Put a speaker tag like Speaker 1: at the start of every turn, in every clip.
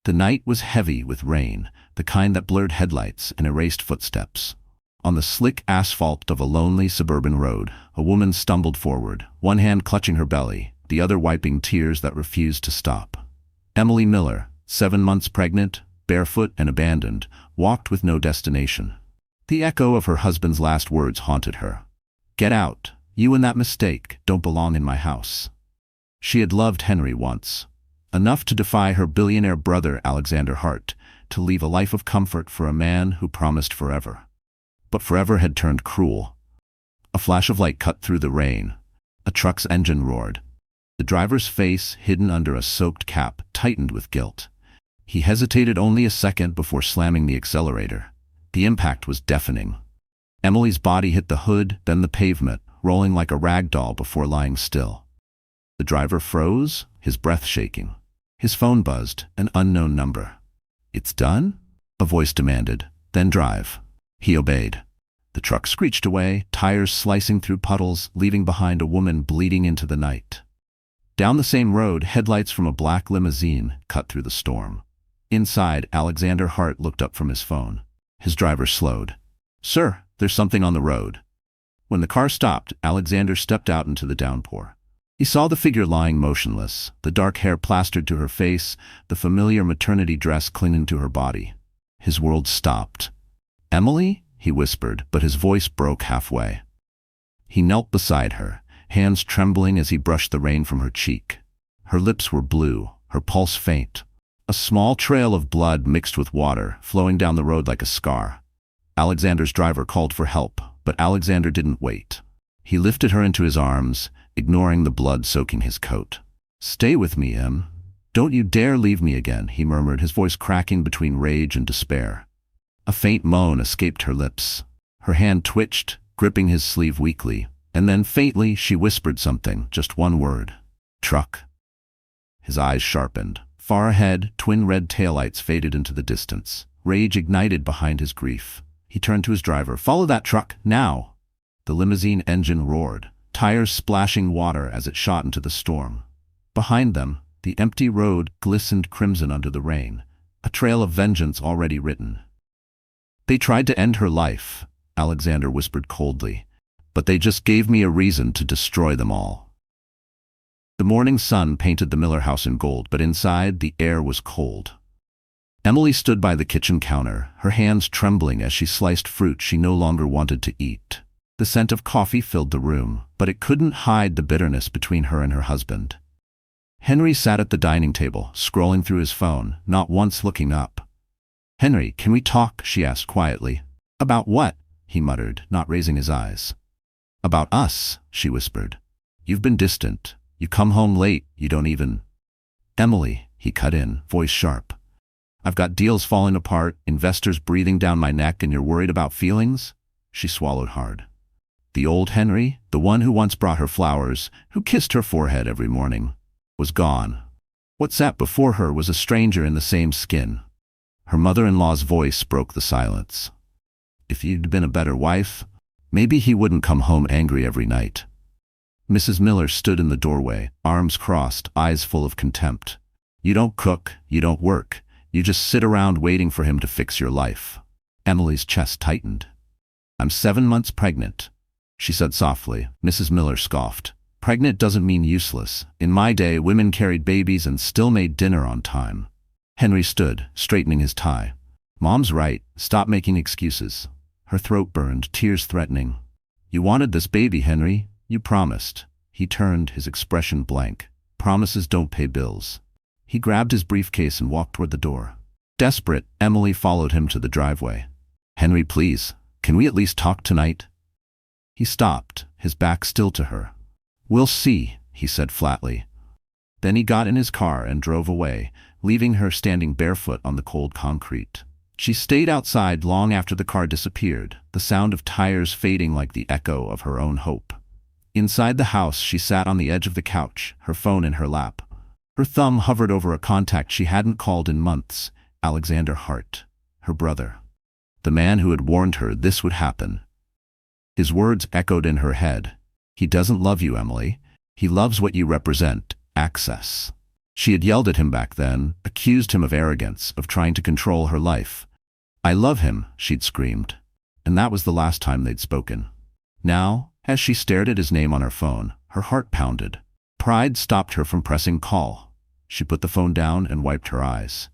Speaker 1: The night was heavy with rain, the kind that blurred headlights and erased footsteps. On the slick asphalt of a lonely suburban road, a woman stumbled forward, one hand clutching her belly, the other wiping tears that refused to stop. Emily Miller, 7 months pregnant, barefoot and abandoned, walked with no destination. The echo of her husband's last words haunted her. "Get out. You and that mistake don't belong in my house." She had loved Henry once, enough to defy her billionaire brother Alexander Hart, to leave a life of comfort for a man who promised forever. But forever had turned cruel. A flash of light cut through the rain. A truck's engine roared. The driver's face, hidden under a soaked cap, tightened with guilt. He hesitated only a second before slamming the accelerator. The impact was deafening. Emily's body hit the hood, then the pavement, rolling like a rag doll before lying still. The driver froze, his breath shaking. His phone buzzed, an unknown number. "It's done?" a voice demanded. "Then drive." He obeyed. The truck screeched away, tires slicing through puddles, leaving behind a woman bleeding into the night. Down the same road, headlights from a black limousine cut through the storm. Inside, Alexander Hart looked up from his phone. His driver slowed. "Sir, there's something on the road." When the car stopped, Alexander stepped out into the downpour. He saw the figure lying motionless, the dark hair plastered to her face, the familiar maternity dress clinging to her body. His world stopped. "Emily?" he whispered, but his voice broke halfway. He knelt beside her, hands trembling as he brushed the rain from her cheek. Her lips were blue, her pulse faint. A small trail of blood mixed with water, flowing down the road like a scar. Alexander's driver called for help, but Alexander didn't wait. He lifted her into his arms, ignoring the blood soaking his coat. "Stay with me, Em. Don't you dare leave me again," he murmured, his voice cracking between rage and despair. A faint moan escaped her lips. Her hand twitched, gripping his sleeve weakly, and then faintly she whispered something, just one word. "Truck." His eyes sharpened. Far ahead, twin red taillights faded into the distance. Rage ignited behind his grief. He turned to his driver. "Follow that truck, now!" The limousine engine roared, tires splashing water as it shot into the storm. Behind them, the empty road glistened crimson under the rain, a trail of vengeance already written. "They tried to end her life," Alexander whispered coldly, "but they just gave me a reason to destroy them all." The morning sun painted the Miller house in gold, but inside the air was cold. Emily stood by the kitchen counter, her hands trembling as she sliced fruit she no longer wanted to eat. The scent of coffee filled the room, but it couldn't hide the bitterness between her and her husband. Henry sat at the dining table, scrolling through his phone, not once looking up. "Henry, can we talk?" she asked quietly. "About what?" he muttered, not raising his eyes. "About us," she whispered. "You've been distant. You come home late, you don't even—" "Emily," he cut in, voice sharp. "I've got deals falling apart, investors breathing down my neck, and you're worried about feelings?" She swallowed hard. The old Henry, the one who once brought her flowers, who kissed her forehead every morning, was gone. What sat before her was a stranger in the same skin. Her mother-in-law's voice broke the silence. "If you'd been a better wife, maybe he wouldn't come home angry every night." Mrs. Miller stood in the doorway, arms crossed, eyes full of contempt. "You don't cook, you don't work. You just sit around waiting for him to fix your life." Emily's chest tightened. "I'm 7 months pregnant," she said softly. Mrs. Miller scoffed. "Pregnant doesn't mean useless. In my day, women carried babies and still made dinner on time." Henry stood, straightening his tie. "Mom's right. Stop making excuses." Her throat burned, tears threatening. "You wanted this baby, Henry. You promised." He turned, his expression blank. "Promises don't pay bills." He grabbed his briefcase and walked toward the door. Desperate, Emily followed him to the driveway. "Henry, please, can we at least talk tonight?" He stopped, his back still to her. "We'll see," he said flatly. Then he got in his car and drove away, leaving her standing barefoot on the cold concrete. She stayed outside long after the car disappeared, the sound of tires fading like the echo of her own hope. Inside the house, she sat on the edge of the couch, her phone in her lap. Her thumb hovered over a contact she hadn't called in months, Alexander Hart, her brother. The man who had warned her this would happen. His words echoed in her head. "He doesn't love you, Emily. He loves what you represent, access." She had yelled at him back then, accused him of arrogance, of trying to control her life. "I love him," she'd screamed. And that was the last time they'd spoken. Now, as she stared at his name on her phone, her heart pounded. Pride stopped her from pressing call. She put the phone down and wiped her eyes.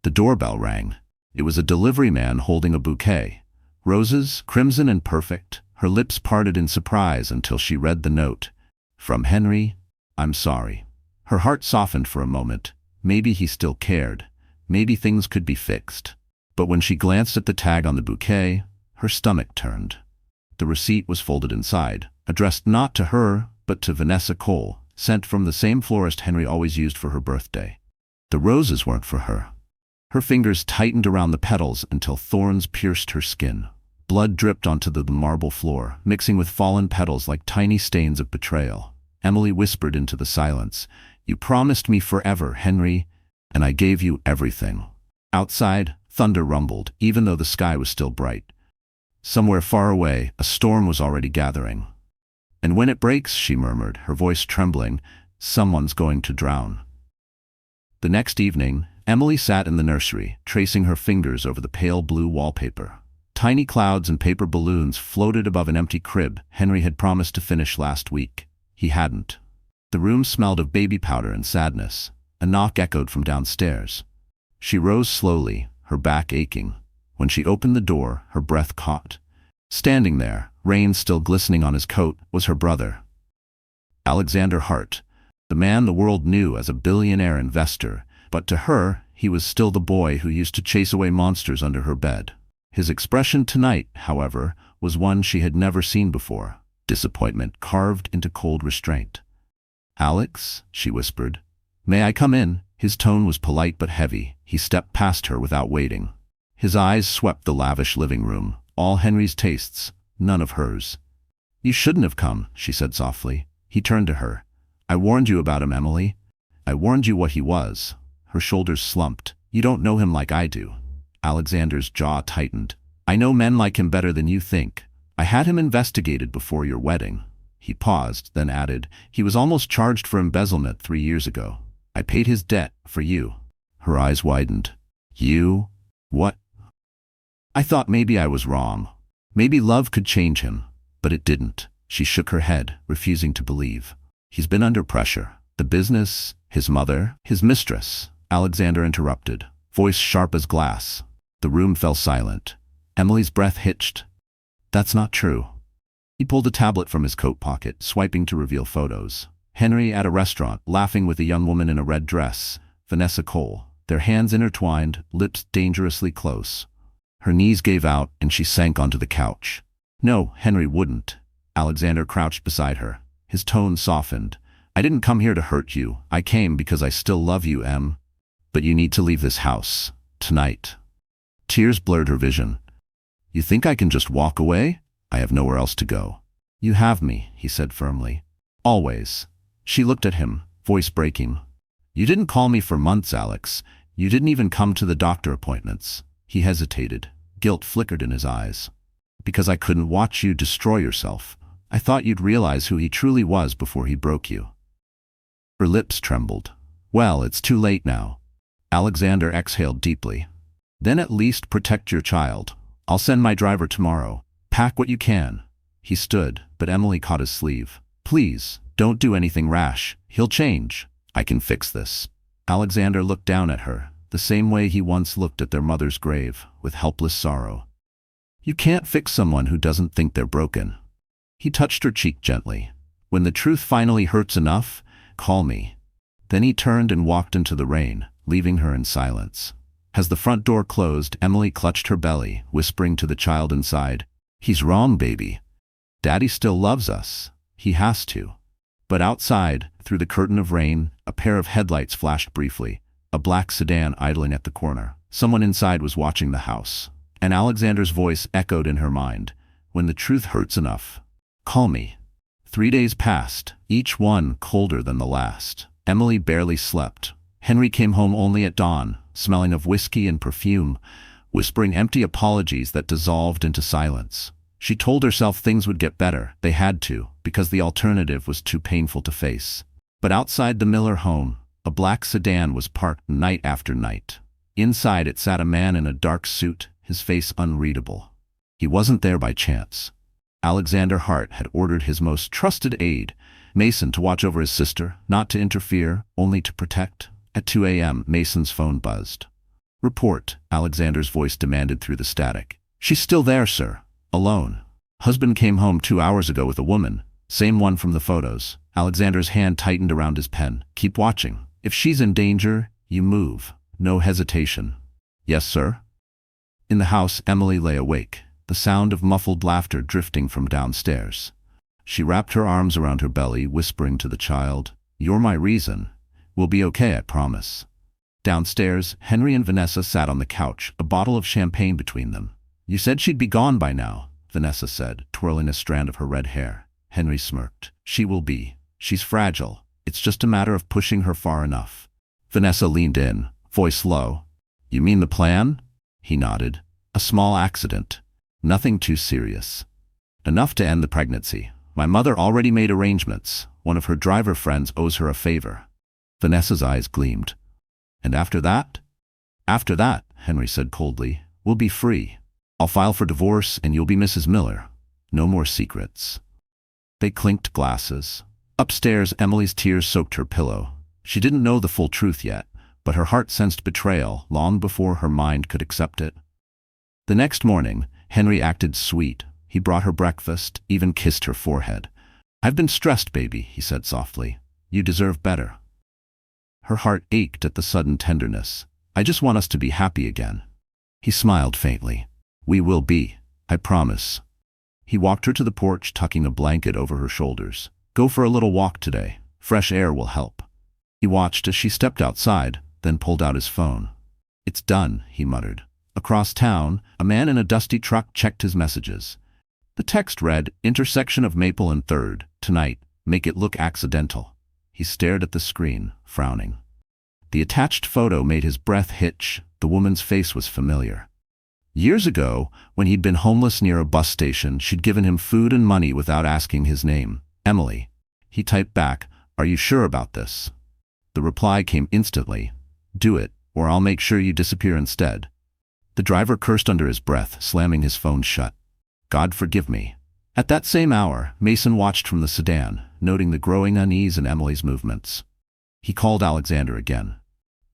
Speaker 1: The doorbell rang. It was a delivery man holding a bouquet. Roses, crimson and perfect. Her lips parted in surprise until she read the note. "From Henry, I'm sorry." Her heart softened for a moment. Maybe he still cared. Maybe things could be fixed. But when she glanced at the tag on the bouquet, her stomach turned. The receipt was folded inside, addressed not to her, but to Vanessa Cole, sent from the same florist Henry always used for her birthday. The roses weren't for her. Her fingers tightened around the petals until thorns pierced her skin. Blood dripped onto the marble floor, mixing with fallen petals like tiny stains of betrayal. Emily whispered into the silence, "You promised me forever, Henry, and I gave you everything." Outside, thunder rumbled, even though the sky was still bright. Somewhere far away, a storm was already gathering. "And when it breaks," she murmured, her voice trembling, "someone's going to drown." The next evening, Emily sat in the nursery, tracing her fingers over the pale blue wallpaper. Tiny clouds and paper balloons floated above an empty crib Henry had promised to finish last week. He hadn't. The room smelled of baby powder and sadness. A knock echoed from downstairs. She rose slowly, her back aching. When she opened the door, her breath caught. Standing there, rain still glistening on his coat, was her brother. Alexander Hart, the man the world knew as a billionaire investor, but to her, he was still the boy who used to chase away monsters under her bed. His expression tonight, however, was one she had never seen before, disappointment carved into cold restraint. "Alex," she whispered. "May I come in?" His tone was polite but heavy. He stepped past her without waiting. His eyes swept the lavish living room, all Henry's tastes, none of hers. "You shouldn't have come," she said softly. He turned to her. "I warned you about him, Emily. I warned you what he was." Her shoulders slumped. "You don't know him like I do." Alexander's jaw tightened. "I know men like him better than you think. I had him investigated before your wedding." He paused, then added, "He was almost charged for embezzlement 3 years ago. I paid his debt for you." Her eyes widened. "You? What?" "I thought maybe I was wrong. Maybe love could change him. But it didn't." She shook her head, refusing to believe. "He's been under pressure. The business, his mother, his mistress." Alexander interrupted, voice sharp as glass. The room fell silent. Emily's breath hitched. "That's not true." He pulled a tablet from his coat pocket, swiping to reveal photos. Henry at a restaurant, laughing with a young woman in a red dress, Vanessa Cole, their hands intertwined, lips dangerously close. Her knees gave out, and she sank onto the couch. "No, Henry wouldn't." Alexander crouched beside her. His tone softened. "I didn't come here to hurt you. I came because I still love you, Em. But you need to leave this house. Tonight." Tears blurred her vision. "You think I can just walk away? I have nowhere else to go." "You have me," he said firmly. "Always." She looked at him, voice breaking. "You didn't call me for months, Alex. You didn't even come to the doctor appointments." He hesitated. Guilt flickered in his eyes. "Because I couldn't watch you destroy yourself. I thought you'd realize who he truly was before he broke you." Her lips trembled. "Well, it's too late now." Alexander exhaled deeply. "Then at least protect your child. I'll send my driver tomorrow. Pack what you can." He stood, but Emily caught his sleeve. "Please, don't do anything rash. He'll change. I can fix this." Alexander looked down at her, the same way he once looked at their mother's grave, with helpless sorrow. "You can't fix someone who doesn't think they're broken." He touched her cheek gently. "When the truth finally hurts enough, call me." Then he turned and walked into the rain, leaving her in silence. As the front door closed, Emily clutched her belly, whispering to the child inside, "He's wrong, baby. Daddy still loves us. He has to." But outside, through the curtain of rain, a pair of headlights flashed briefly, a black sedan idling at the corner. Someone inside was watching the house. And Alexander's voice echoed in her mind, "When the truth hurts enough, call me." 3 days passed, each one colder than the last. Emily barely slept. Henry came home only at dawn, smelling of whiskey and perfume, whispering empty apologies that dissolved into silence. She told herself things would get better. They had to, because the alternative was too painful to face. But outside the Miller home, A black sedan was parked night after night. Inside it sat a man in a dark suit, his face unreadable. He wasn't there by chance. Alexander Hart had ordered his most trusted aide, Mason, to watch over his sister, not to interfere, only to protect. At 2 a.m., Mason's phone buzzed. "Report," Alexander's voice demanded through the static. "She's still there, sir. Alone. Husband came home 2 hours ago with a woman. Same one from the photos." Alexander's hand tightened around his pen. "Keep watching. If she's in danger, you move. No hesitation." "Yes, sir." In the house, Emily lay awake, the sound of muffled laughter drifting from downstairs. She wrapped her arms around her belly, whispering to the child, "You're my reason. We'll be okay, I promise." Downstairs, Henry and Vanessa sat on the couch, a bottle of champagne between them. "You said she'd be gone by now," Vanessa said, twirling a strand of her red hair. Henry smirked. "She will be. She's fragile. It's just a matter of pushing her far enough." Vanessa leaned in, voice low. "You mean the plan?" He nodded. "A small accident. Nothing too serious. Enough to end the pregnancy. My mother already made arrangements. One of her driver friends owes her a favor." Vanessa's eyes gleamed. "And after that?" "After that," Henry said coldly, "we'll be free. I'll file for divorce and you'll be Mrs. Miller. No more secrets." They clinked glasses. Upstairs, Emily's tears soaked her pillow. She didn't know the full truth yet, but her heart sensed betrayal long before her mind could accept it. The next morning, Henry acted sweet. He brought her breakfast, even kissed her forehead. "I've been stressed, baby," he said softly. "You deserve better." Her heart ached at the sudden tenderness. "I just want us to be happy again." He smiled faintly. "We will be, I promise." He walked her to the porch, tucking a blanket over her shoulders. "Go for a little walk today. Fresh air will help." He watched as she stepped outside, then pulled out his phone. "It's done," he muttered. Across town, a man in a dusty truck checked his messages. The text read, "Intersection of Maple and 3rd, tonight, make it look accidental." He stared at the screen, frowning. The attached photo made his breath hitch. The woman's face was familiar. Years ago, when he'd been homeless near a bus station, she'd given him food and money without asking his name. "Emily." He typed back, "Are you sure about this?" The reply came instantly, "Do it, or I'll make sure you disappear instead." The driver cursed under his breath, slamming his phone shut. "God forgive me." At that same hour, Mason watched from the sedan, noting the growing unease in Emily's movements. He called Alexander again.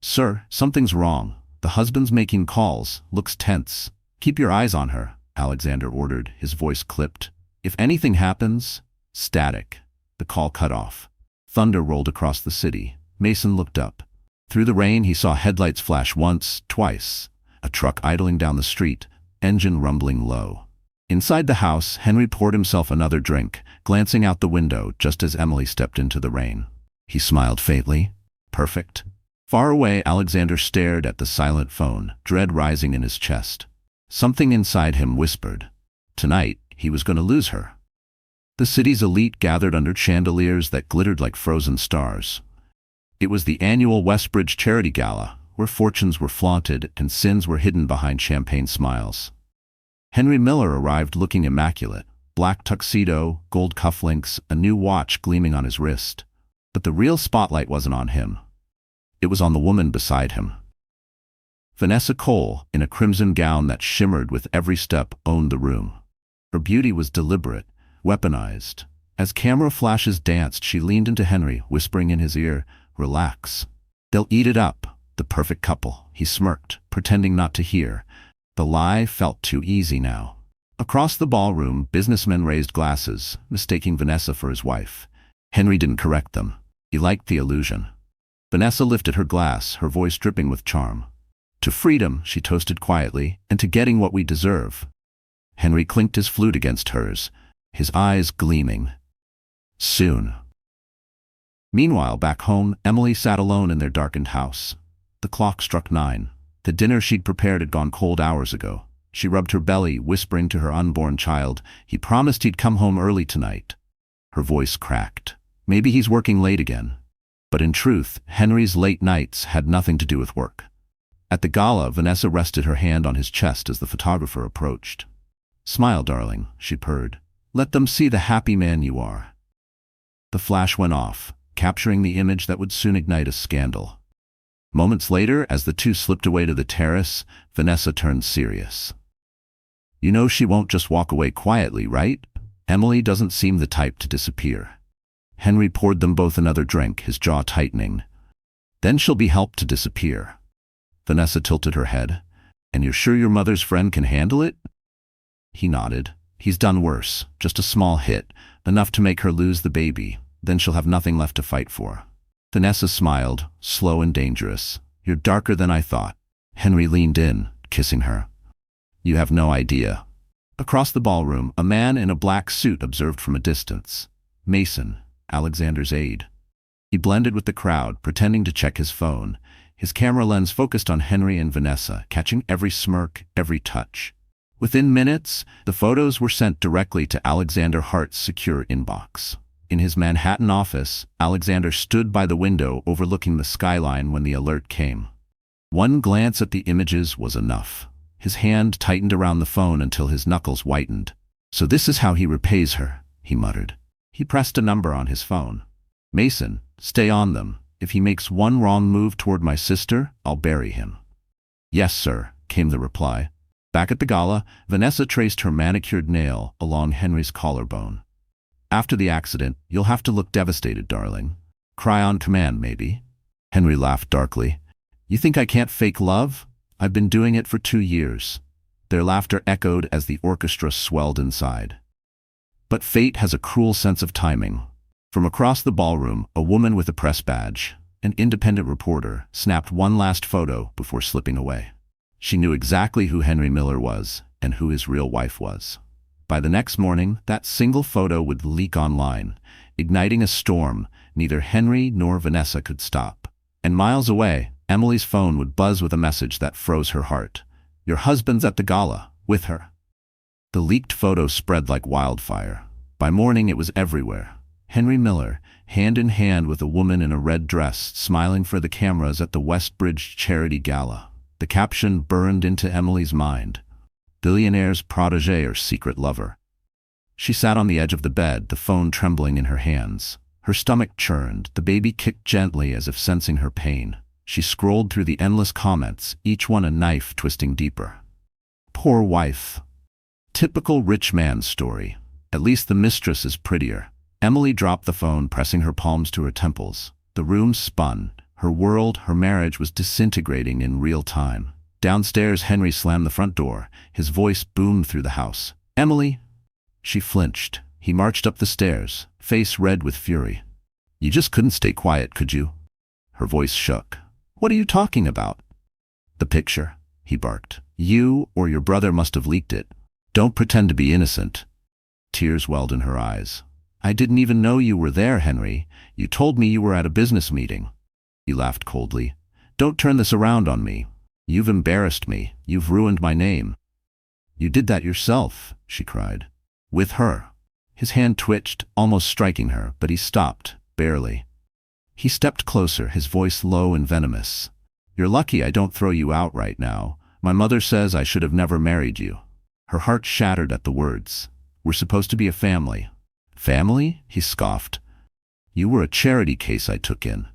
Speaker 1: "Sir, something's wrong. The husband's making calls, looks tense. Keep your eyes on her," Alexander ordered, his voice clipped. "If anything happens—" Static. The call cut off. Thunder rolled across the city. Mason looked up. Through the rain, he saw headlights flash once, twice. A truck idling down the street, engine rumbling low. Inside the house, Henry poured himself another drink, glancing out the window just as Emily stepped into the rain. He smiled faintly. Perfect. Far away, Alexander stared at the silent phone, dread rising in his chest. Something inside him whispered. Tonight, he was going to lose her. The city's elite gathered under chandeliers that glittered like frozen stars. It was the annual Westbridge Charity Gala, where fortunes were flaunted and sins were hidden behind champagne smiles. Henry Miller arrived looking immaculate, black tuxedo, gold cufflinks, a new watch gleaming on his wrist. But the real spotlight wasn't on him. It was on the woman beside him. Vanessa Cole, in a crimson gown that shimmered with every step, owned the room. Her beauty was deliberate, weaponized. As camera flashes danced, she leaned into Henry, whispering in his ear, "Relax. They'll eat it up. The perfect couple." He smirked, pretending not to hear. The lie felt too easy now. Across the ballroom, businessmen raised glasses, mistaking Vanessa for his wife. Henry didn't correct them. He liked the illusion. Vanessa lifted her glass, her voice dripping with charm. "To freedom," she toasted quietly, "and to getting what we deserve." Henry clinked his flute against hers, his eyes gleaming. Soon. Meanwhile, back home, Emily sat alone in their darkened house. The clock struck 9. The dinner she'd prepared had gone cold hours ago. She rubbed her belly, whispering to her unborn child, "He promised he'd come home early tonight." Her voice cracked. Maybe he's working late again. But in truth, Henry's late nights had nothing to do with work. At the gala, Vanessa rested her hand on his chest as the photographer approached. "Smile, darling," she purred. "Let them see the happy man you are." The flash went off. capturing the image that would soon ignite a scandal. Moments later, as the two slipped away to the terrace, Vanessa turned serious. "You know she won't just walk away quietly, right? Emily doesn't seem the type to disappear." Henry poured them both another drink, his jaw tightening. "Then she'll be helped to disappear." Vanessa tilted her head. "And you're sure your mother's friend can handle it?" He nodded. "He's done worse. Just a small hit, enough to make her lose the baby. Then she'll have nothing left to fight for." Vanessa smiled, slow and dangerous. "You're darker than I thought." Henry leaned in, kissing her. "You have no idea." Across the ballroom, a man in a black suit observed from a distance. Mason, Alexander's aide. He blended with the crowd, pretending to check his phone. His camera lens focused on Henry and Vanessa, catching every smirk, every touch. Within minutes, the photos were sent directly to Alexander Hart's secure inbox. In his Manhattan office, Alexander stood by the window overlooking the skyline when the alert came. One glance at the images was enough. His hand tightened around the phone until his knuckles whitened. "So this is how he repays her," he muttered. He pressed a number on his phone. "Mason, stay on them. If he makes one wrong move toward my sister, I'll bury him." "Yes, sir," came the reply. Back at the gala, Vanessa traced her manicured nail along Henry's collarbone. "After the accident, you'll have to look devastated, darling. Cry on command, maybe." Henry laughed darkly. "You think I can't fake love? I've been doing it for 2 years." Their laughter echoed as the orchestra swelled inside. But fate has a cruel sense of timing. From across the ballroom, a woman with a press badge, an independent reporter, snapped one last photo before slipping away. She knew exactly who Henry Miller was and who his real wife was. By the next morning, that single photo would leak online, igniting a storm neither Henry nor Vanessa could stop. And miles away, Emily's phone would buzz with a message that froze her heart. "Your husband's at the gala, with her." The leaked photo spread like wildfire. By morning it was everywhere. Henry Miller, hand in hand with a woman in a red dress, smiling for the cameras at the Westbridge charity gala. The caption burned into Emily's mind. "Billionaire's protégé or secret lover." She sat on the edge of the bed, the phone trembling in her hands. Her stomach churned, the baby kicked gently as if sensing her pain. She scrolled through the endless comments, each one a knife twisting deeper. Poor wife. Typical rich man's story. At least the mistress is prettier. Emily dropped the phone, pressing her palms to her temples. The room spun. Her world, her marriage was disintegrating in real time. Downstairs, Henry slammed the front door. His voice boomed through the house. "Emily!" She flinched. He marched up the stairs, face red with fury. "You just couldn't stay quiet, could you?" Her voice shook. "What are you talking about?" "The picture," he barked. "You or your brother must have leaked it. Don't pretend to be innocent." Tears welled in her eyes. "I didn't even know you were there, Henry. You told me you were at a business meeting." He laughed coldly. "Don't turn this around on me. You've embarrassed me. You've ruined my name." "You did that yourself," she cried. "With her." His hand twitched, almost striking her, but he stopped, barely. He stepped closer, his voice low and venomous. "You're lucky I don't throw you out right now. My mother says I should have never married you." Her heart shattered at the words. "We're supposed to be a family." "Family?" he scoffed. "You were a charity case I took in."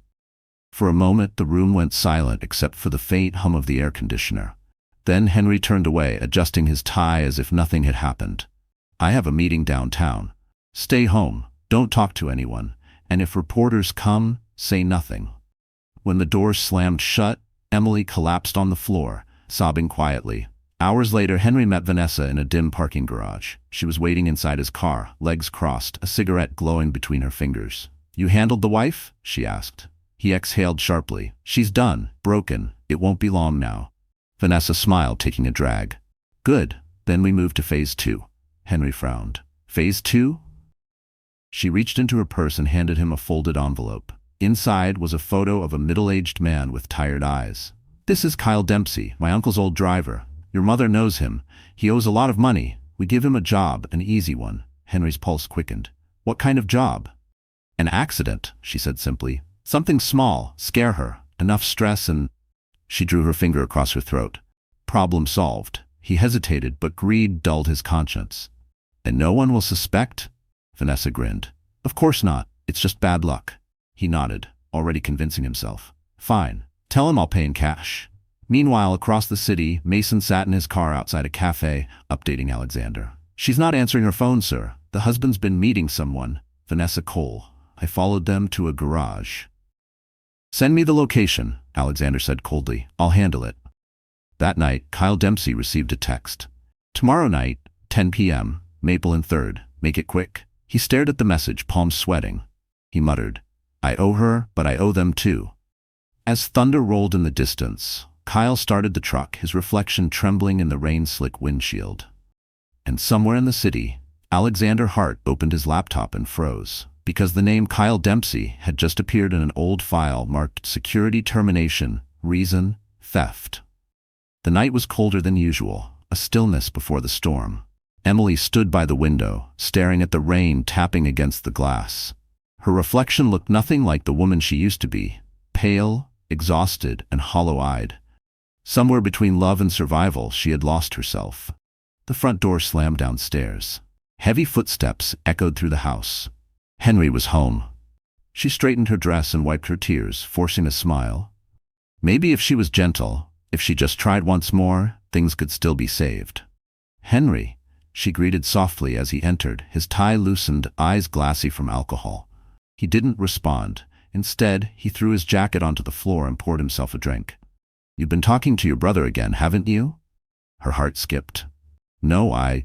Speaker 1: For a moment, the room went silent except for the faint hum of the air conditioner. Then Henry turned away, adjusting his tie as if nothing had happened. "I have a meeting downtown. Stay home, don't talk to anyone, and if reporters come, say nothing." When the doors slammed shut, Emily collapsed on the floor, sobbing quietly. Hours later, Henry met Vanessa in a dim parking garage. She was waiting inside his car, legs crossed, a cigarette glowing between her fingers. "You handled the wife?" she asked. He exhaled sharply. "She's done, broken. It won't be long now." Vanessa smiled, taking a drag. "Good. Then we move to phase 2. Henry frowned. "Phase 2? She reached into her purse and handed him a folded envelope. Inside was a photo of a middle-aged man with tired eyes. "This is Kyle Dempsey, my uncle's old driver. Your mother knows him. He owes a lot of money. We give him a job, an easy one." Henry's pulse quickened. "What kind of job?" "An accident," she said simply. "Something small, scare her. Enough stress and—" She drew her finger across her throat. Problem solved. He hesitated, but greed dulled his conscience. "And no one will suspect?" Vanessa grinned. "Of course not. It's just bad luck." He nodded, already convincing himself. Fine. Tell him I'll pay in cash. Meanwhile, across the city, Mason sat in his car outside a cafe, updating Alexander. She's not answering her phone, sir. The husband's been meeting someone. Vanessa Cole. I followed them to a garage. Send me the location, Alexander said coldly. I'll handle it. That night, Kyle Dempsey received a text. Tomorrow night, 10 p.m., Maple and 3rd. Make it quick. He stared at the message, palms sweating. He muttered, I owe her, but I owe them too. As thunder rolled in the distance, Kyle started the truck, his reflection trembling in the rain-slick windshield. And somewhere in the city, Alexander Hart opened his laptop and froze, because the name Kyle Dempsey had just appeared in an old file marked Security Termination, Reason, Theft. The night was colder than usual, a stillness before the storm. Emily stood by the window, staring at the rain tapping against the glass. Her reflection looked nothing like the woman she used to be, pale, exhausted, and hollow-eyed. Somewhere between love and survival, she had lost herself. The front door slammed downstairs. Heavy footsteps echoed through the house. Henry was home. She straightened her dress and wiped her tears, forcing a smile. Maybe if she was gentle, if she just tried once more, things could still be saved. Henry, she greeted softly as he entered, his tie loosened, eyes glassy from alcohol. He didn't respond. Instead, he threw his jacket onto the floor and poured himself a drink. You've been talking to your brother again, haven't you? Her heart skipped. No,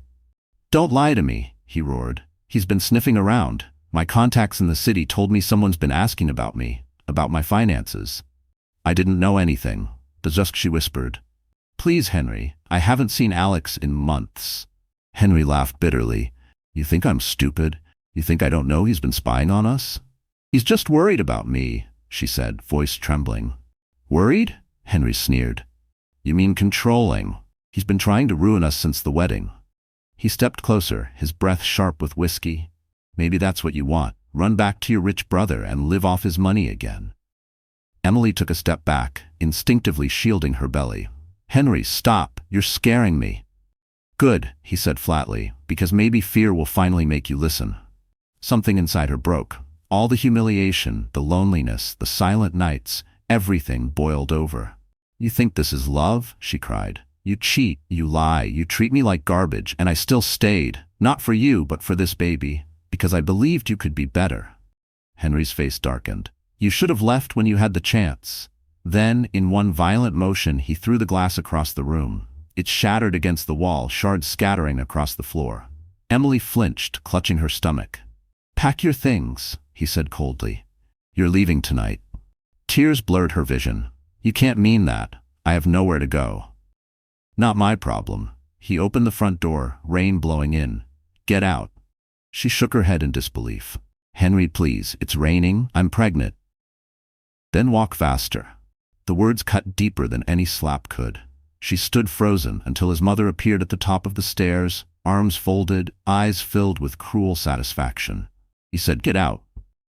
Speaker 1: Don't lie to me, he roared. He's been sniffing around. My contacts in the city told me someone's been asking about me, about my finances. I didn't know anything. She whispered. Please, Henry, I haven't seen Alex in months. Henry laughed bitterly. You think I'm stupid? You think I don't know he's been spying on us? He's just worried about me, she said, voice trembling. Worried? Henry sneered. You mean controlling. He's been trying to ruin us since the wedding. He stepped closer, his breath sharp with whiskey. Maybe that's what you want. Run back to your rich brother and live off his money again. Emily took a step back, instinctively shielding her belly. Henry, stop. You're scaring me. Good, he said flatly, because maybe fear will finally make you listen. Something inside her broke. All the humiliation, the loneliness, the silent nights, everything boiled over. You think this is love? She cried. You cheat, you lie, you treat me like garbage, and I still stayed. Not for you, but for this baby. Because I believed you could be better. Henry's face darkened. You should have left when you had the chance. Then, in one violent motion, he threw the glass across the room. It shattered against the wall, shards scattering across the floor. Emily flinched, clutching her stomach. Pack your things, he said coldly. You're leaving tonight. Tears blurred her vision. You can't mean that. I have nowhere to go. Not my problem. He opened the front door, rain blowing in. Get out. She shook her head in disbelief. Henry, please, it's raining. I'm pregnant. Then walk faster. The words cut deeper than any slap could. She stood frozen until his mother appeared at the top of the stairs, arms folded, eyes filled with cruel satisfaction. He said, Get out.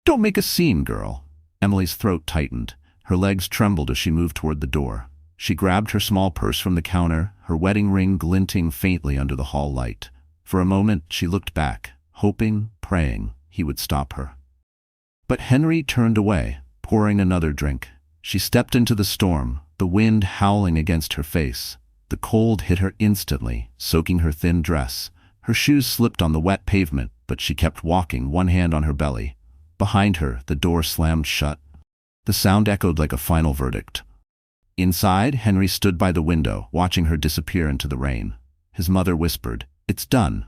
Speaker 1: Don't make a scene, girl. Emily's throat tightened. Her legs trembled as she moved toward the door. She grabbed her small purse from the counter, her wedding ring glinting faintly under the hall light. For a moment, she looked back, hoping, praying he would stop her. But Henry turned away, pouring another drink. She stepped into the storm, the wind howling against her face. The cold hit her instantly, soaking her thin dress. Her shoes slipped on the wet pavement, but she kept walking, one hand on her belly. Behind her, the door slammed shut. The sound echoed like a final verdict. Inside, Henry stood by the window, watching her disappear into the rain. His mother whispered, It's done.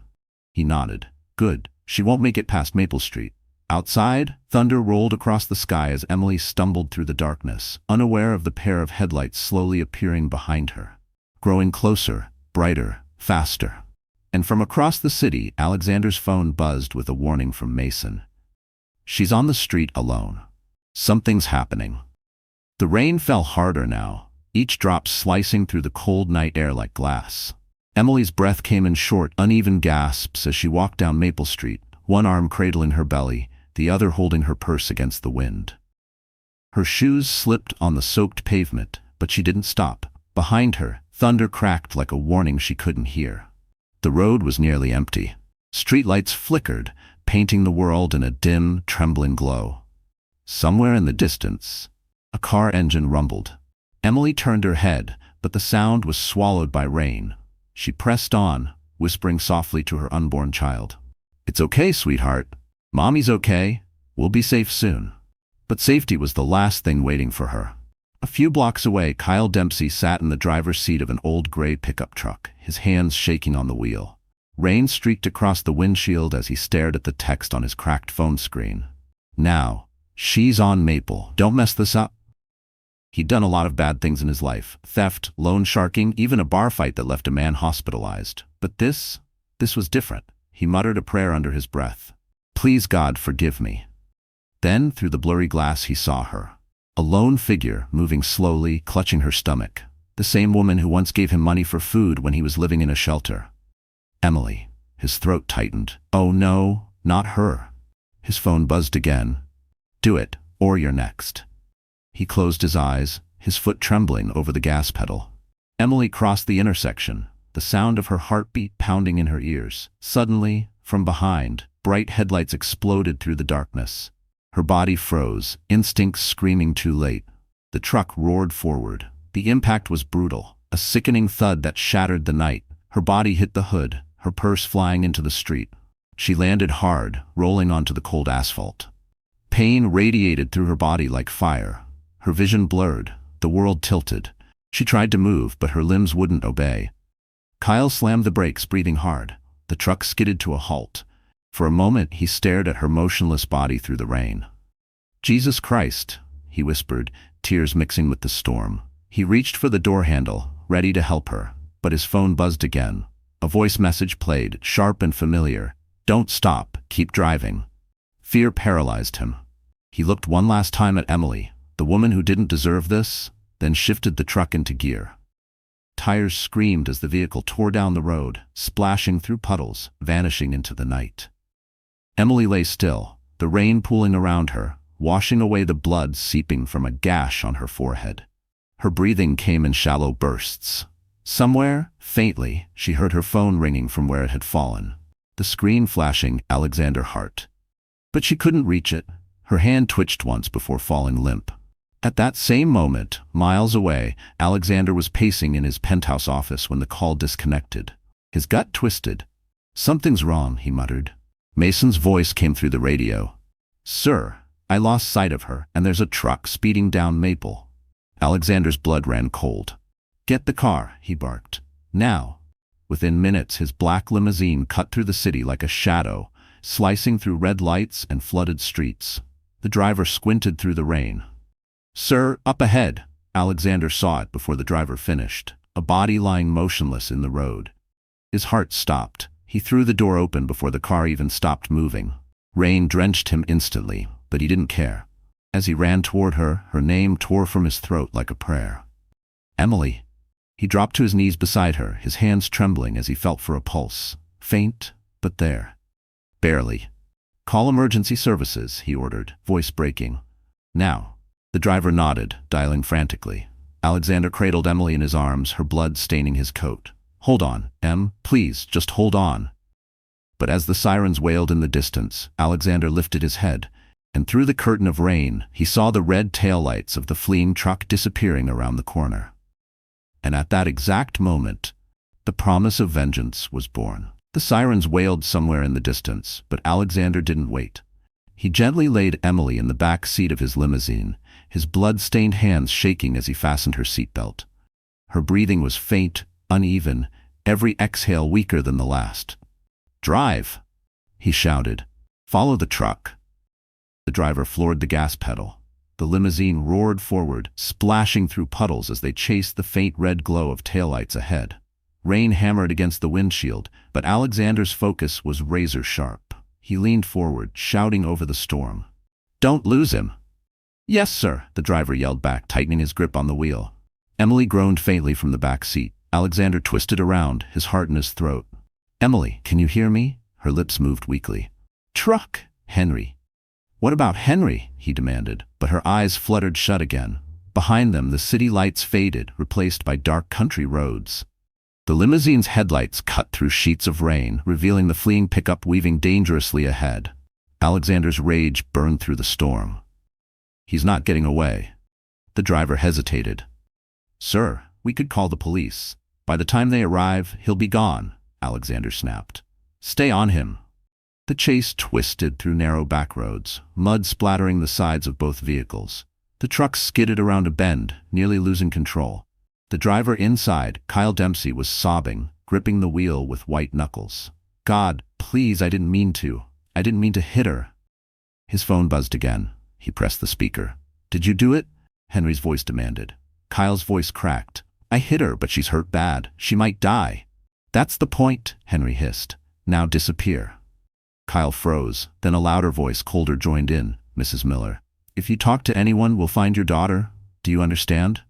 Speaker 1: He nodded. Good. She won't make it past Maple Street. Outside, thunder rolled across the sky as Emily stumbled through the darkness, unaware of the pair of headlights slowly appearing behind her. Growing closer, brighter, faster. And from across the city, Alexander's phone buzzed with a warning from Mason. She's on the street alone. Something's happening. The rain fell harder now, each drop slicing through the cold night air like glass. Emily's breath came in short, uneven gasps as she walked down Maple Street, one arm cradling her belly, the other holding her purse against the wind. Her shoes slipped on the soaked pavement, but she didn't stop. Behind her, thunder cracked like a warning she couldn't hear. The road was nearly empty. Streetlights flickered, painting the world in a dim, trembling glow. Somewhere in the distance, a car engine rumbled. Emily turned her head, but the sound was swallowed by rain. She pressed on, whispering softly to her unborn child. "It's okay, sweetheart. Mommy's okay. We'll be safe soon." But safety was the last thing waiting for her. A few blocks away, Kyle Dempsey sat in the driver's seat of an old gray pickup truck, his hands shaking on the wheel. Rain streaked across the windshield as he stared at the text on his cracked phone screen. "Now, she's on Maple. Don't mess this up." He'd done a lot of bad things in his life. Theft, loan sharking, even a bar fight that left a man hospitalized. But this was different. He muttered a prayer under his breath. "Please God, forgive me." Then, through the blurry glass, he saw her. A lone figure, moving slowly, clutching her stomach. The same woman who once gave him money for food when he was living in a shelter. Emily. His throat tightened. Oh no, not her. His phone buzzed again. "Do it, or you're next." He closed his eyes, his foot trembling over the gas pedal. Emily crossed the intersection, the sound of her heartbeat pounding in her ears. Suddenly, from behind, bright headlights exploded through the darkness. Her body froze, instincts screaming too late. The truck roared forward. The impact was brutal, a sickening thud that shattered the night. Her body hit the hood, her purse flying into the street. She landed hard, rolling onto the cold asphalt. Pain radiated through her body like fire. Her vision blurred, the world tilted. She tried to move, but her limbs wouldn't obey. Kyle slammed the brakes, breathing hard. The truck skidded to a halt. For a moment, he stared at her motionless body through the rain. "Jesus Christ," he whispered, tears mixing with the storm. He reached for the door handle, ready to help her, but his phone buzzed again. A voice message played, sharp and familiar. "Don't stop, keep driving." Fear paralyzed him. He looked one last time at Emily, the woman who didn't deserve this, then shifted the truck into gear. Tires screamed as the vehicle tore down the road, splashing through puddles, vanishing into the night. Emily lay still, the rain pooling around her, washing away the blood seeping from a gash on her forehead. Her breathing came in shallow bursts. Somewhere, faintly, she heard her phone ringing from where it had fallen. The screen flashing Alexander Hart. But she couldn't reach it. Her hand twitched once before falling limp. At that same moment, miles away, Alexander was pacing in his penthouse office when the call disconnected. His gut twisted. "Something's wrong," he muttered. Mason's voice came through the radio. "Sir, I lost sight of her, and there's a truck speeding down Maple." Alexander's blood ran cold. "Get the car," he barked. "Now." Within minutes, his black limousine cut through the city like a shadow, slicing through red lights and flooded streets. The driver squinted through the rain. "Sir, up ahead." Alexander saw it before the driver finished, a body lying motionless in the road. His heart stopped. He threw the door open before the car even stopped moving. Rain drenched him instantly, but he didn't care. As he ran toward her, her name tore from his throat like a prayer. "Emily." He dropped to his knees beside her, his hands trembling as he felt for a pulse. Faint, but there. Barely. "Call emergency services," he ordered, voice breaking. "Now." The driver nodded, dialing frantically. Alexander cradled Emily in his arms, her blood staining his coat. "Hold on, Em, please, just hold on." But as the sirens wailed in the distance, Alexander lifted his head, and through the curtain of rain, he saw the red taillights of the fleeing truck disappearing around the corner. And at that exact moment, the promise of vengeance was born. The sirens wailed somewhere in the distance, but Alexander didn't wait. He gently laid Emily in the back seat of his limousine, his blood-stained hands shaking as he fastened her seatbelt. Her breathing was faint, uneven, every exhale weaker than the last. "Drive!" he shouted. "Follow the truck." The driver floored the gas pedal. The limousine roared forward, splashing through puddles as they chased the faint red glow of taillights ahead. Rain hammered against the windshield, but Alexander's focus was razor-sharp. He leaned forward, shouting over the storm. "Don't lose him." "Yes, sir," the driver yelled back, tightening his grip on the wheel. Emily groaned faintly from the back seat. Alexander twisted around, his heart in his throat. "Emily, can you hear me?" Her lips moved weakly. "Truck, Henry." "What about Henry?" he demanded, but her eyes fluttered shut again. Behind them, the city lights faded, replaced by dark country roads. The limousine's headlights cut through sheets of rain, revealing the fleeing pickup weaving dangerously ahead. Alexander's rage burned through the storm. He's not getting away. The driver hesitated. Sir, we could call the police. By the time they arrive, he'll be gone, Alexander snapped. Stay on him. The chase twisted through narrow back roads, mud splattering the sides of both vehicles. The truck skidded around a bend, nearly losing control. The driver inside, Kyle Dempsey, was sobbing, gripping the wheel with white knuckles. God, please, I didn't mean to. I didn't mean to hit her. His phone buzzed again. He pressed the speaker. Did you do it? Henry's voice demanded. Kyle's voice cracked. I hit her, but she's hurt bad. She might die. That's the point, Henry hissed. Now disappear. Kyle froze. Then a louder voice, colder, joined in. Mrs. Miller. If you talk to anyone, we'll find your daughter. Do you understand?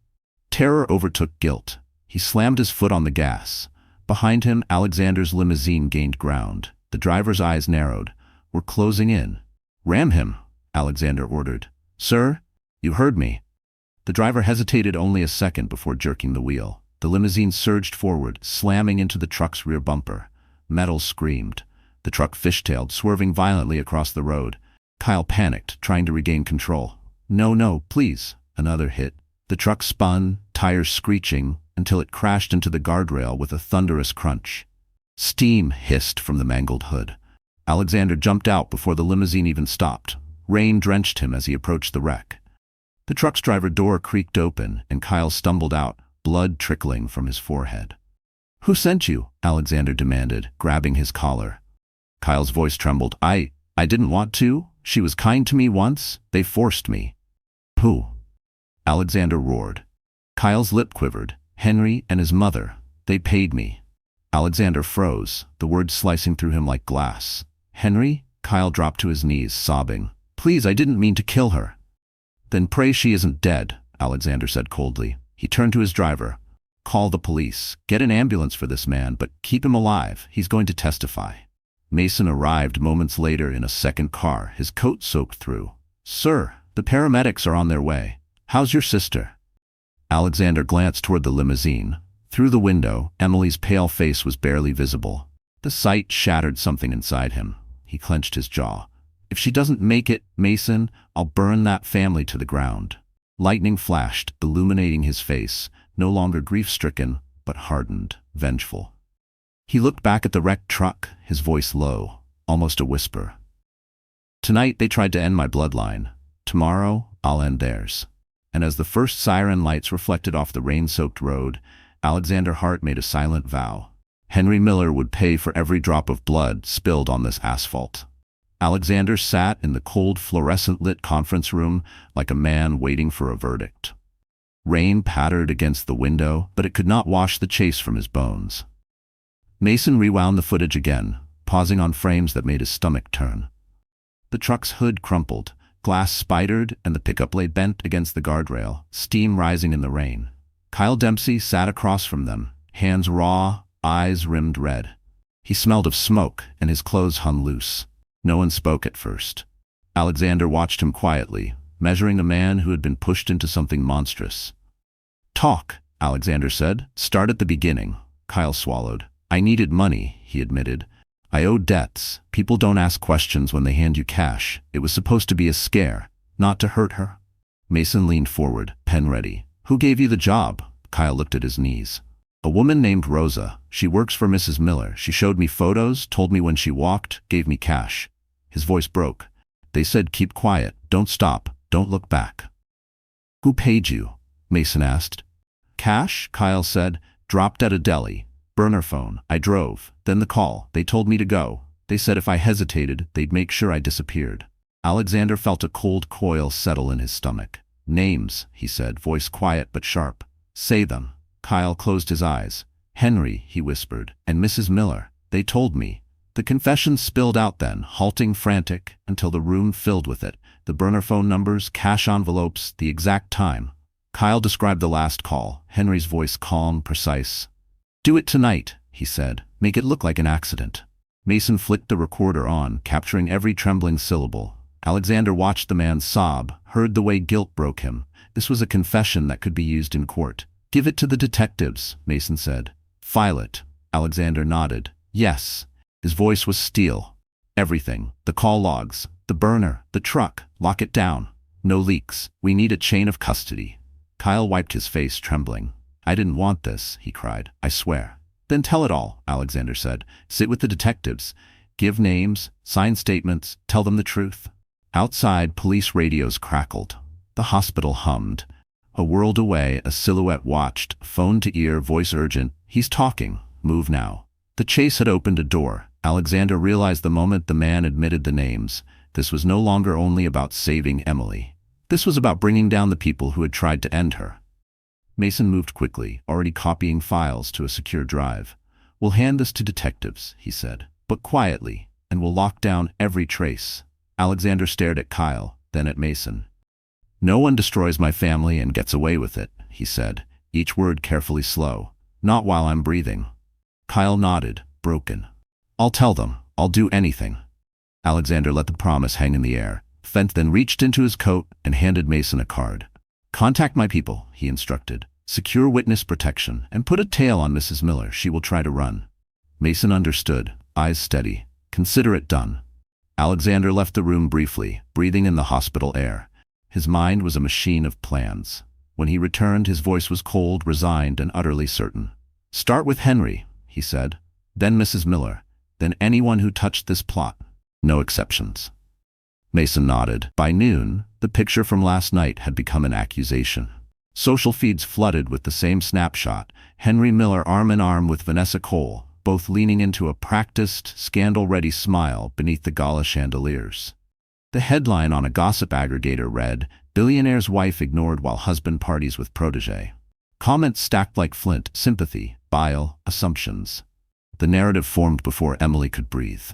Speaker 1: Terror overtook guilt. He slammed his foot on the gas. Behind him, Alexander's limousine gained ground. The driver's eyes narrowed. We're closing in. Ram him, Alexander ordered. Sir, you heard me. The driver hesitated only a second before jerking the wheel. The limousine surged forward, slamming into the truck's rear bumper. Metal screamed. The truck fishtailed, swerving violently across the road. Kyle panicked, trying to regain control. No, please. Another hit. The truck spun, tires screeching, until it crashed into the guardrail with a thunderous crunch. Steam hissed from the mangled hood. Alexander jumped out before the limousine even stopped. Rain drenched him as he approached the wreck. The truck's driver door creaked open, and Kyle stumbled out, blood trickling from his forehead. Who sent you? Alexander demanded, grabbing his collar. Kyle's voice trembled. I didn't want to. She was kind to me once. They forced me. Who? Alexander roared. Kyle's lip quivered. Henry and his mother. They paid me. Alexander froze, the words slicing through him like glass. Henry? Kyle dropped to his knees, sobbing. Please, I didn't mean to kill her. Then pray she isn't dead, Alexander said coldly. He turned to his driver. Call the police. Get an ambulance for this man, but keep him alive. He's going to testify. Mason arrived moments later in a second car, his coat soaked through. Sir, the paramedics are on their way. How's your sister? Alexander glanced toward the limousine. Through the window, Emily's pale face was barely visible. The sight shattered something inside him. He clenched his jaw. If she doesn't make it, Mason, I'll burn that family to the ground. Lightning flashed, illuminating his face, no longer grief-stricken, but hardened, vengeful. He looked back at the wrecked truck, his voice low, almost a whisper. Tonight they tried to end my bloodline. Tomorrow, I'll end theirs. And as the first siren lights reflected off the rain-soaked road, Alexander Hart made a silent vow. Henry Miller would pay for every drop of blood spilled on this asphalt. Alexander sat in the cold, fluorescent-lit conference room like a man waiting for a verdict. Rain pattered against the window, but it could not wash the chase from his bones. Mason rewound the footage again, pausing on frames that made his stomach turn. The truck's hood crumpled, glass spidered, and the pickup lay bent against the guardrail, steam rising in the rain. Kyle Dempsey sat across from them, hands raw, eyes rimmed red. He smelled of smoke, and his clothes hung loose. No one spoke at first. Alexander watched him quietly, measuring a man who had been pushed into something monstrous. Talk, Alexander said. Start at the beginning. Kyle swallowed. I needed money, he admitted. I owed debts. People don't ask questions when they hand you cash. It was supposed to be a scare, not to hurt her. Mason leaned forward, pen ready. Who gave you the job? Kyle looked at his knees. A woman named Rosa. She works for Mrs. Miller. She showed me photos, told me when she walked, gave me cash. His voice broke. They said, keep quiet, don't stop, don't look back. Who paid you? Mason asked. Cash, Kyle said, dropped at a deli. Burner phone. I drove. Then the call. They told me to go. They said if I hesitated, they'd make sure I disappeared. Alexander felt a cold coil settle in his stomach. Names, he said, voice quiet but sharp. Say them. Kyle closed his eyes. Henry, he whispered, and Mrs. Miller. They told me. The confession spilled out then, halting, frantic, until the room filled with it. The burner phone numbers, cash envelopes, the exact time. Kyle described the last call, Henry's voice calm, precise. Do it tonight, he said. Make it look like an accident. Mason flicked the recorder on, capturing every trembling syllable. Alexander watched the man sob, heard the way guilt broke him. This was a confession that could be used in court. Give it to the detectives, Mason said. File it. Alexander nodded. Yes. His voice was steel. Everything. The call logs. The burner. The truck. Lock it down. No leaks. We need a chain of custody. Kyle wiped his face, trembling. I didn't want this, he cried. I swear. Then tell it all, Alexander said. Sit with the detectives. Give names, sign statements, tell them the truth. Outside, police radios crackled. The hospital hummed. A world away, a silhouette watched, phone to ear, voice urgent. He's talking. Move now. The chase had opened a door. Alexander realized the moment the man admitted the names. This was no longer only about saving Emily. This was about bringing down the people who had tried to end her. Mason moved quickly, already copying files to a secure drive. We'll hand this to detectives, he said, but quietly, and we'll lock down every trace. Alexander stared at Kyle, then at Mason. No one destroys my family and gets away with it, he said, each word carefully slow. Not while I'm breathing. Kyle nodded, broken. I'll tell them. I'll do anything. Alexander let the promise hang in the air. Fent then reached into his coat and handed Mason a card. Contact my people, he instructed. Secure witness protection and put a tail on Mrs. Miller. She will try to run. Mason understood, eyes steady. Consider it done. Alexander left the room briefly, breathing in the hospital air. His mind was a machine of plans. When he returned, his voice was cold, resigned, and utterly certain. Start with Henry, he said. Then Mrs. Miller. Then anyone who touched this plot. No exceptions. Mason nodded. By noon, the picture from last night had become an accusation. Social feeds flooded with the same snapshot. Henry Miller arm in arm with Vanessa Cole, both leaning into a practiced, scandal-ready smile beneath the gala chandeliers. The headline on a gossip aggregator read, Billionaire's wife ignored while husband parties with protege. Comments stacked like flint, sympathy, bile, assumptions. The narrative formed before Emily could breathe.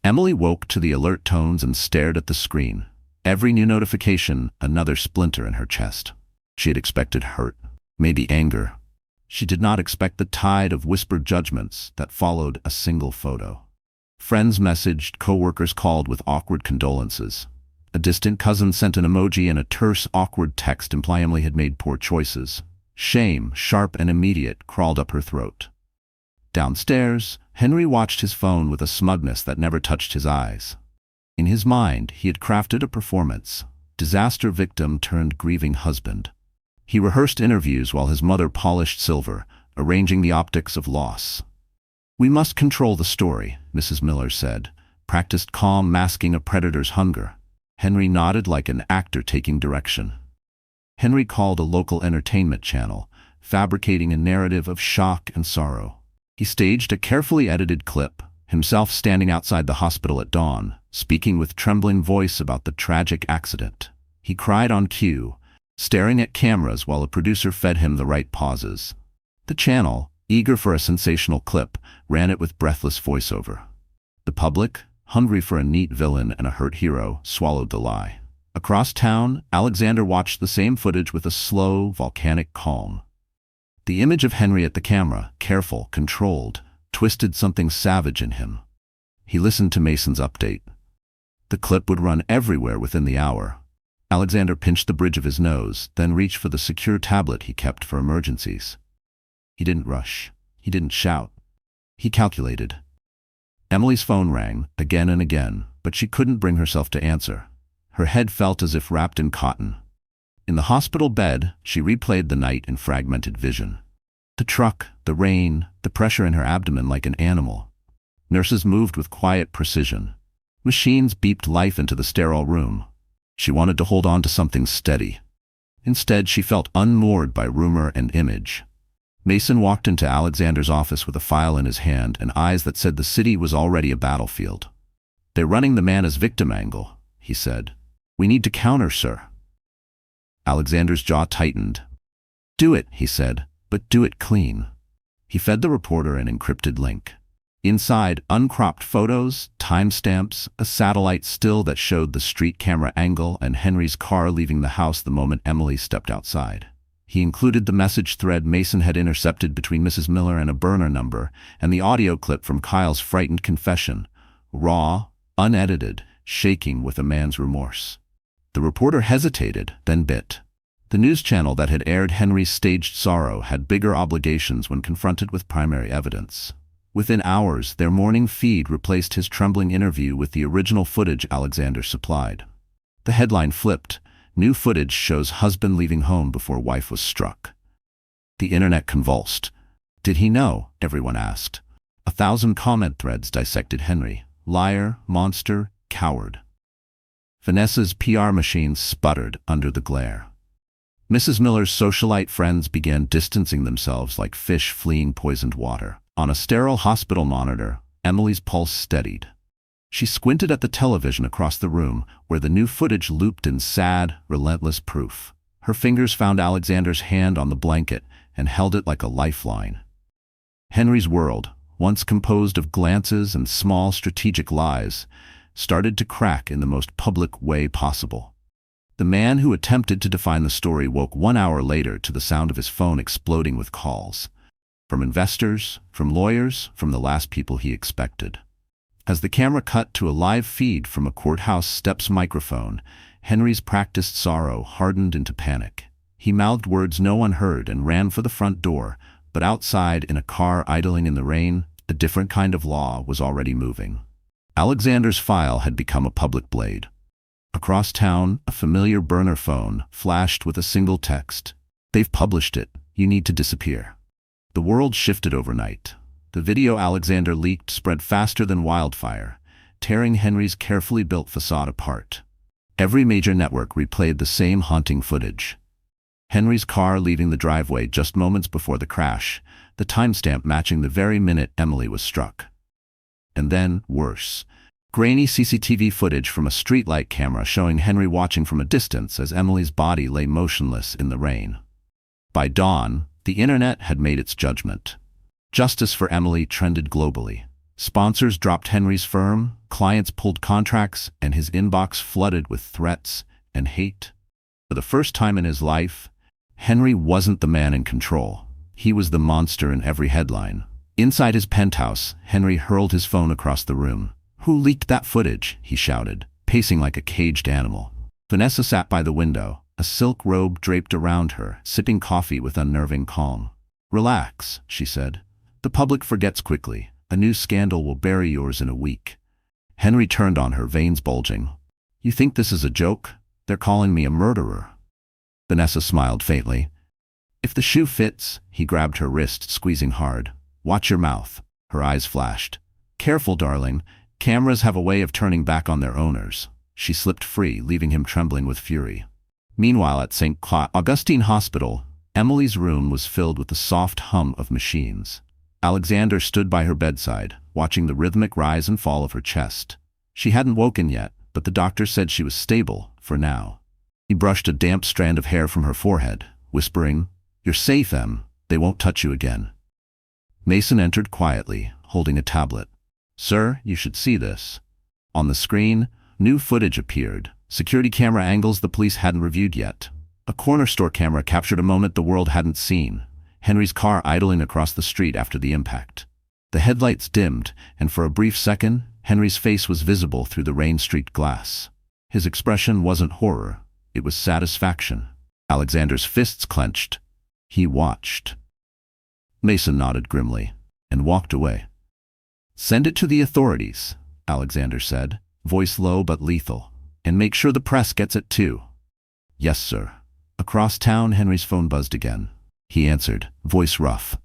Speaker 1: Emily woke to the alert tones and stared at the screen. Every new notification, another splinter in her chest. She had expected hurt, maybe anger. She did not expect the tide of whispered judgments that followed a single photo. Friends messaged, coworkers called with awkward condolences. A distant cousin sent an emoji and a terse, awkward text implying Emily had made poor choices. Shame, sharp and immediate, crawled up her throat. Downstairs, Henry watched his phone with a smugness that never touched his eyes. In his mind, he had crafted a performance. Disaster victim turned grieving husband. He rehearsed interviews while his mother polished silver, arranging the optics of loss. We must control the story, Mrs. Miller said, practiced calm, masking a predator's hunger. Henry nodded like an actor taking direction. Henry called a local entertainment channel, fabricating a narrative of shock and sorrow. He staged a carefully edited clip, himself standing outside the hospital at dawn, speaking with trembling voice about the tragic accident. He cried on cue, staring at cameras while a producer fed him the right pauses. The channel, eager for a sensational clip, ran it with breathless voiceover. The public, hungry for a neat villain and a hurt hero, swallowed the lie. Across town, Alexander watched the same footage with a slow, volcanic calm. The image of Henry at the camera, careful, controlled, twisted something savage in him. He listened to Mason's update. The clip would run everywhere within the hour. Alexander pinched the bridge of his nose, then reached for the secure tablet he kept for emergencies. He didn't rush. He didn't shout. He calculated. Emily's phone rang, again and again, but she couldn't bring herself to answer. Her head felt as if wrapped in cotton. In the hospital bed, she replayed the night in fragmented vision. The truck, the rain, the pressure in her abdomen like an animal. Nurses moved with quiet precision. Machines beeped life into the sterile room. She wanted to hold on to something steady. Instead, she felt unmoored by rumor and image. Mason walked into Alexander's office with a file in his hand and eyes that said the city was already a battlefield. They're running the man as victim angle, he said. We need to counter, sir. Alexander's jaw tightened. Do it, he said, but do it clean. He fed the reporter an encrypted link. Inside, uncropped photos, timestamps, a satellite still that showed the street camera angle and Henry's car leaving the house the moment Emily stepped outside. He included the message thread Mason had intercepted between Mrs. Miller and a burner number, and the audio clip from Kyle's frightened confession, raw, unedited, shaking with a man's remorse. The reporter hesitated, then bit. The news channel that had aired Henry's staged sorrow had bigger obligations when confronted with primary evidence. Within hours, their morning feed replaced his trembling interview with the original footage Alexander supplied. The headline flipped. New footage shows husband leaving home before wife was struck. The internet convulsed. Did he know? Everyone asked. 1,000 comment threads dissected Henry. Liar, monster, coward. Vanessa's PR machine sputtered under the glare. Mrs. Miller's socialite friends began distancing themselves like fish fleeing poisoned water. On a sterile hospital monitor, Emily's pulse steadied. She squinted at the television across the room, where the new footage looped in sad, relentless proof. Her fingers found Alexander's hand on the blanket and held it like a lifeline. Henry's world, once composed of glances and small strategic lies, started to crack in the most public way possible. The man who attempted to define the story woke 1 hour later to the sound of his phone exploding with calls. From investors, from lawyers, from the last people he expected. As the camera cut to a live feed from a courthouse steps microphone, Henry's practiced sorrow hardened into panic. He mouthed words no one heard and ran for the front door, but outside, in a car idling in the rain, a different kind of law was already moving. Alexander's file had become a public blade. Across town, a familiar burner phone flashed with a single text. "They've published it. You need to disappear." The world shifted overnight. The video Alexander leaked spread faster than wildfire, tearing Henry's carefully built facade apart. Every major network replayed the same haunting footage. Henry's car leaving the driveway just moments before the crash, the timestamp matching the very minute Emily was struck. And then, worse. Grainy CCTV footage from a streetlight camera showing Henry watching from a distance as Emily's body lay motionless in the rain. By dawn, the internet had made its judgment. Justice for Emily trended globally. Sponsors dropped Henry's firm, clients pulled contracts, and his inbox flooded with threats and hate. For the first time in his life, Henry wasn't the man in control. He was the monster in every headline. Inside his penthouse, Henry hurled his phone across the room. "Who leaked that footage?" he shouted, pacing like a caged animal. Vanessa sat by the window, a silk robe draped around her, sipping coffee with unnerving calm. "Relax," she said. "The public forgets quickly. A new scandal will bury yours in a week." Henry turned on her, veins bulging. "You think this is a joke? They're calling me a murderer." Vanessa smiled faintly. "If the shoe fits," he grabbed her wrist, squeezing hard. "Watch your mouth." Her eyes flashed. "Careful, darling. Cameras have a way of turning back on their owners." She slipped free, leaving him trembling with fury. Meanwhile, at St. Augustine Hospital, Emily's room was filled with the soft hum of machines. Alexander stood by her bedside, watching the rhythmic rise and fall of her chest. She hadn't woken yet, but the doctor said she was stable, for now. He brushed a damp strand of hair from her forehead, whispering, "You're safe, Em. They won't touch you again." Mason entered quietly, holding a tablet. "Sir, you should see this." On the screen, new footage appeared, security camera angles the police hadn't reviewed yet. A corner store camera captured a moment the world hadn't seen. Henry's car idling across the street after the impact. The headlights dimmed, and for a brief second, Henry's face was visible through the rain-streaked glass. His expression wasn't horror, it was satisfaction. Alexander's fists clenched. He watched. Mason nodded grimly, and walked away. "Send it to the authorities," Alexander said, voice low but lethal. "And make sure the press gets it too." "Yes, sir." Across town, Henry's phone buzzed again. He answered, voice rough.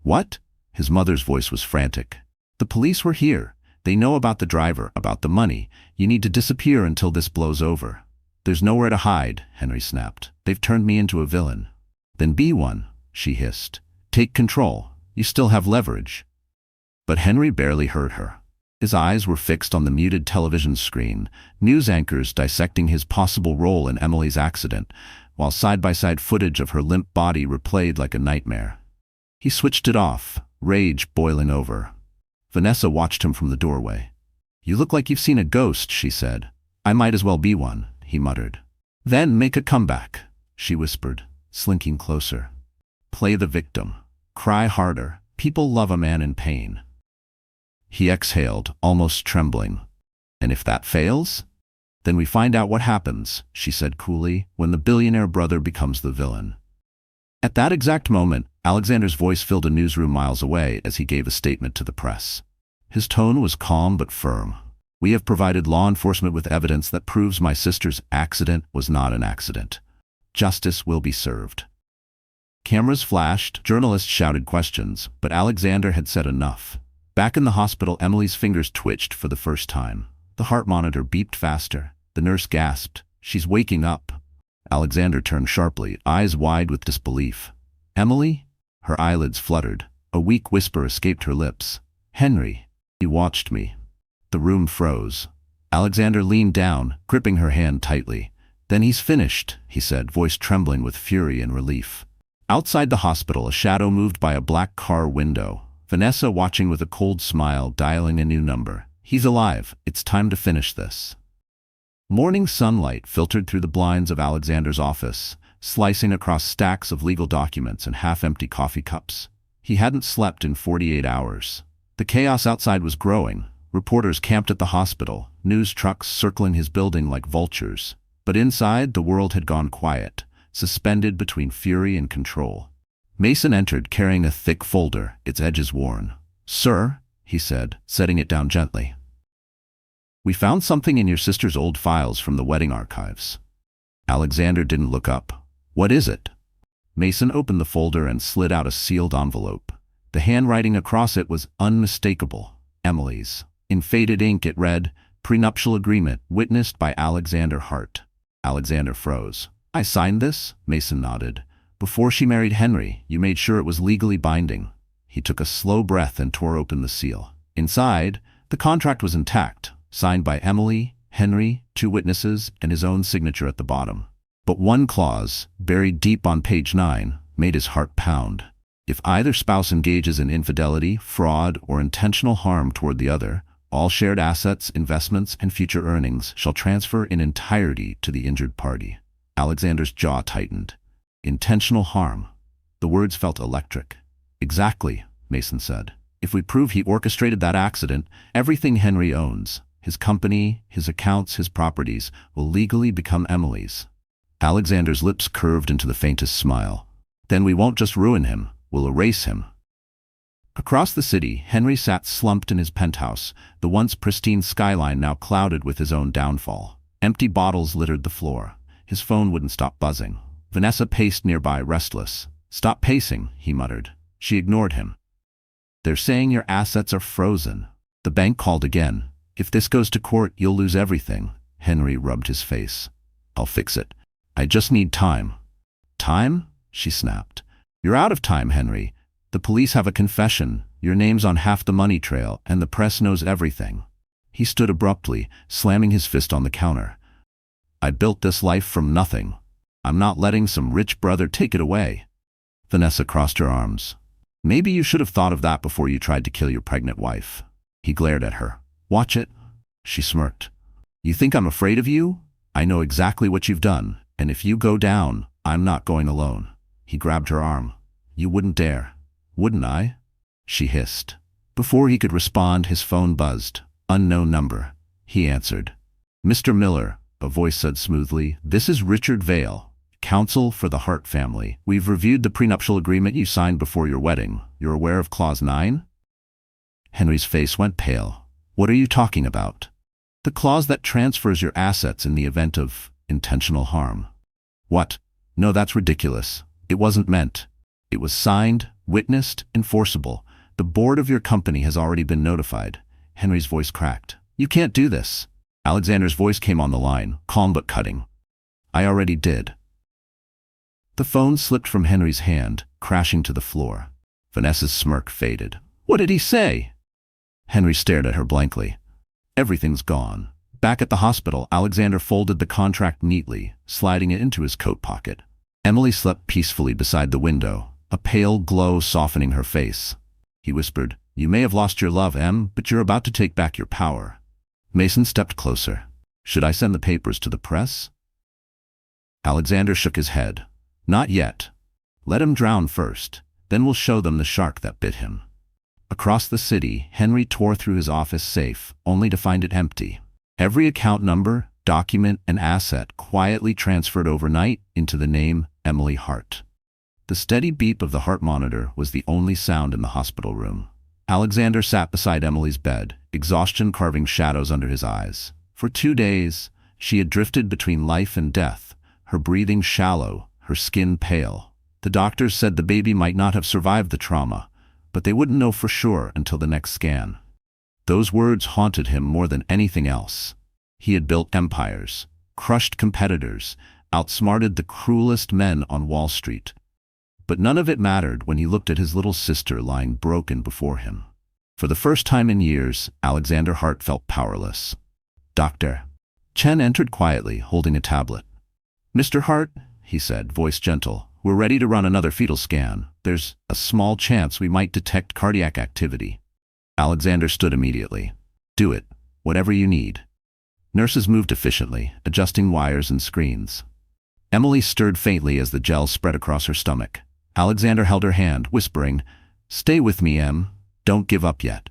Speaker 1: "What?" His mother's voice was frantic. "The police were here. They know about the driver, about the money. You need to disappear until this blows over." "There's nowhere to hide," Henry snapped. "They've turned me into a villain." "Then be one," she hissed. "Take control. You still have leverage." But Henry barely heard her. His eyes were fixed on the muted television screen, news anchors dissecting his possible role in Emily's accident, while side-by-side footage of her limp body replayed like a nightmare. He switched it off, rage boiling over. Vanessa watched him from the doorway. "You look like you've seen a ghost," she said. "I might as well be one," he muttered. "Then make a comeback," she whispered, slinking closer. "Play the victim. Cry harder. People love a man in pain." He exhaled, almost trembling. "And if that fails? Then we find out what happens," she said coolly, "when the billionaire brother becomes the villain." At that exact moment, Alexander's voice filled a newsroom miles away as he gave a statement to the press. His tone was calm but firm. We have provided law enforcement with evidence that proves my sister's accident was not an accident. Justice will be served." Cameras flashed, journalists shouted questions, but Alexander had said enough. Back in the hospital, Emily's fingers twitched for the first time. The heart monitor beeped faster. The nurse gasped, "She's waking up." Alexander turned sharply, eyes wide with disbelief. "Emily?" Her eyelids fluttered. A weak whisper escaped her lips. "Henry." He watched me. The room froze. Alexander leaned down, gripping her hand tightly. "Then he's finished," he said, voice trembling with fury and relief. Outside the hospital, a shadow moved by a black car window. Vanessa watching with a cold smile, dialing a new number. "He's alive. It's time to finish this." Morning sunlight filtered through the blinds of Alexander's office, slicing across stacks of legal documents and half-empty coffee cups. He hadn't slept in 48 hours. The chaos outside was growing. Reporters camped at the hospital, news trucks circling his building like vultures. But inside, the world had gone quiet, suspended between fury and control. Mason entered carrying a thick folder, its edges worn. "Sir," he said, setting it down gently. "We found something in your sister's old files from the wedding archives." Alexander didn't look up. "What is it?" Mason opened the folder and slid out a sealed envelope. The handwriting across it was unmistakable. Emily's. In faded ink it read, "Prenuptial agreement witnessed by Alexander Hart." Alexander froze. "I signed this?" Mason nodded. "Before she married Henry, you made sure it was legally binding." He took a slow breath and tore open the seal. Inside, the contract was intact, signed by Emily, Henry, 2 witnesses, and his own signature at the bottom. But one clause, buried deep on page 9, made his heart pound. If either spouse engages in infidelity, fraud, or intentional harm toward the other, all shared assets, investments, and future earnings shall transfer in entirety to the injured party. Alexander's jaw tightened. Intentional harm. The words felt electric. "Exactly," Mason said. "If we prove he orchestrated that accident, everything Henry owns, his company, his accounts, his properties, will legally become Emily's." Alexander's lips curved into the faintest smile. "Then we won't just ruin him, we'll erase him." Across the city, Henry sat slumped in his penthouse, the once pristine skyline now clouded with his own downfall. Empty bottles littered the floor. His phone wouldn't stop buzzing. Vanessa paced nearby, restless. "Stop pacing," he muttered. She ignored him. "They're saying your assets are frozen." The bank called again. "If this goes to court, you'll lose everything." Henry rubbed his face. "I'll fix it. I just need time." "Time?" she snapped. "You're out of time, Henry. The police have a confession. Your name's on half the money trail, and the press knows everything." He stood abruptly, slamming his fist on the counter. "I built this life from nothing. I'm not letting some rich brother take it away." Vanessa crossed her arms. "Maybe you should have thought of that before you tried to kill your pregnant wife." He glared at her. "Watch it." She smirked. "You think I'm afraid of you? I know exactly what you've done, and if you go down, I'm not going alone." He grabbed her arm. "You wouldn't dare." "Wouldn't I?" she hissed. Before he could respond, his phone buzzed. Unknown number. He answered. "Mr. Miller," a voice said smoothly, "this is Richard Vale, counsel for the Hart family. We've reviewed the prenuptial agreement you signed before your wedding. You're aware of Clause 9? Henry's face went pale. "What are you talking about?" "The clause that transfers your assets in the event of intentional harm." "What? No, that's ridiculous. It wasn't meant. It was signed, witnessed, enforceable. The board of your company has already been notified." Henry's voice cracked. "You can't do this." Alexander's voice came on the line, calm but cutting. "I already did." The phone slipped from Henry's hand, crashing to the floor. Vanessa's smirk faded. "What did he say?" Henry stared at her blankly. "Everything's gone." Back at the hospital, Alexander folded the contract neatly, sliding it into his coat pocket. Emily slept peacefully beside the window, a pale glow softening her face. He whispered, "You may have lost your love, Em, but you're about to take back your power." Mason stepped closer. "Should I send the papers to the press?" Alexander shook his head. "Not yet. Let him drown first, then we'll show them the shark that bit him." Across the city, Henry tore through his office safe, only to find it empty. Every account number, document, and asset quietly transferred overnight into the name Emily Hart. The steady beep of the heart monitor was the only sound in the hospital room. Alexander sat beside Emily's bed, exhaustion carving shadows under his eyes. For 2 days, she had drifted between life and death, her breathing shallow, her skin pale. The doctors said the baby might not have survived the trauma, but they wouldn't know for sure until the next scan. Those words haunted him more than anything else. He had built empires, crushed competitors, outsmarted the cruelest men on Wall Street. But none of it mattered when he looked at his little sister lying broken before him. For the first time in years, Alexander Hart felt powerless. "Doctor." Chen entered quietly, holding a tablet. "Mr. Hart," he said, voice gentle, "we're ready to run another fetal scan. There's a small chance we might detect cardiac activity." Alexander stood immediately. "Do it. Whatever you need." Nurses moved efficiently, adjusting wires and screens. Emily stirred faintly as the gel spread across her stomach. Alexander held her hand, whispering, "Stay with me, Em. Don't give up yet."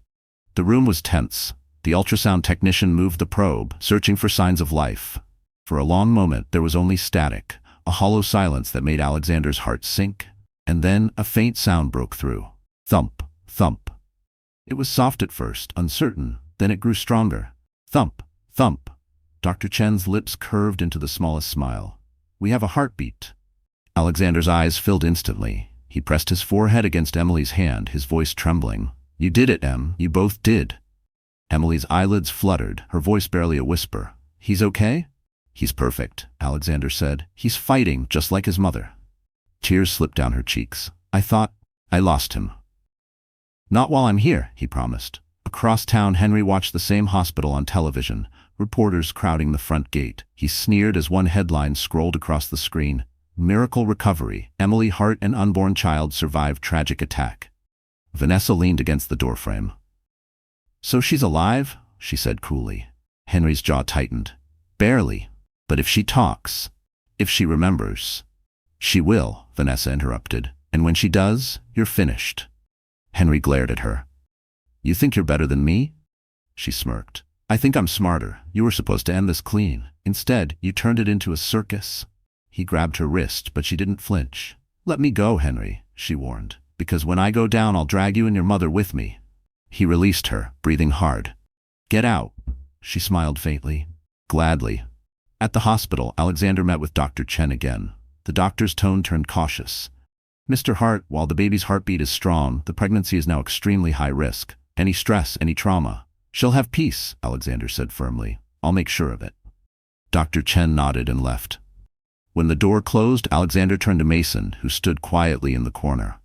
Speaker 1: The room was tense. The ultrasound technician moved the probe, searching for signs of life. For a long moment there was only static, a hollow silence that made Alexander's heart sink, and then a faint sound broke through. Thump, thump. It was soft at first, uncertain, then it grew stronger. Thump, thump. Dr. Chen's lips curved into the smallest smile. "We have a heartbeat." Alexander's eyes filled instantly. He pressed his forehead against Emily's hand, his voice trembling. "You did it, Em. You both did." Emily's eyelids fluttered, her voice barely a whisper. "He's okay?" "He's perfect," Alexander said. "He's fighting, just like his mother." Tears slipped down her cheeks. "I thought I lost him." "Not while I'm here," he promised. Across town, Henry watched the same hospital on television, reporters crowding the front gate. He sneered as one headline scrolled across the screen. "Miracle recovery. Emily Hart and unborn child survived tragic attack." Vanessa leaned against the doorframe. "So she's alive?" she said coolly. Henry's jaw tightened. "Barely. But if she talks, if she remembers—" "She will," Vanessa interrupted. "And when she does, you're finished." Henry glared at her. "You think you're better than me?" She smirked. "I think I'm smarter. You were supposed to end this clean. Instead, you turned it into a circus." He grabbed her wrist, but she didn't flinch. "Let me go, Henry," she warned. "Because when I go down, I'll drag you and your mother with me." He released her, breathing hard. "Get out." She smiled faintly. "Gladly." At the hospital, Alexander met with Dr. Chen again. The doctor's tone turned cautious. "Mr. Hart, while the baby's heartbeat is strong, the pregnancy is now extremely high risk. Any stress, any trauma. She'll have peace," Alexander said firmly. "I'll make sure of it." Dr. Chen nodded and left. When the door closed, Alexander turned to Mason, who stood quietly in the corner.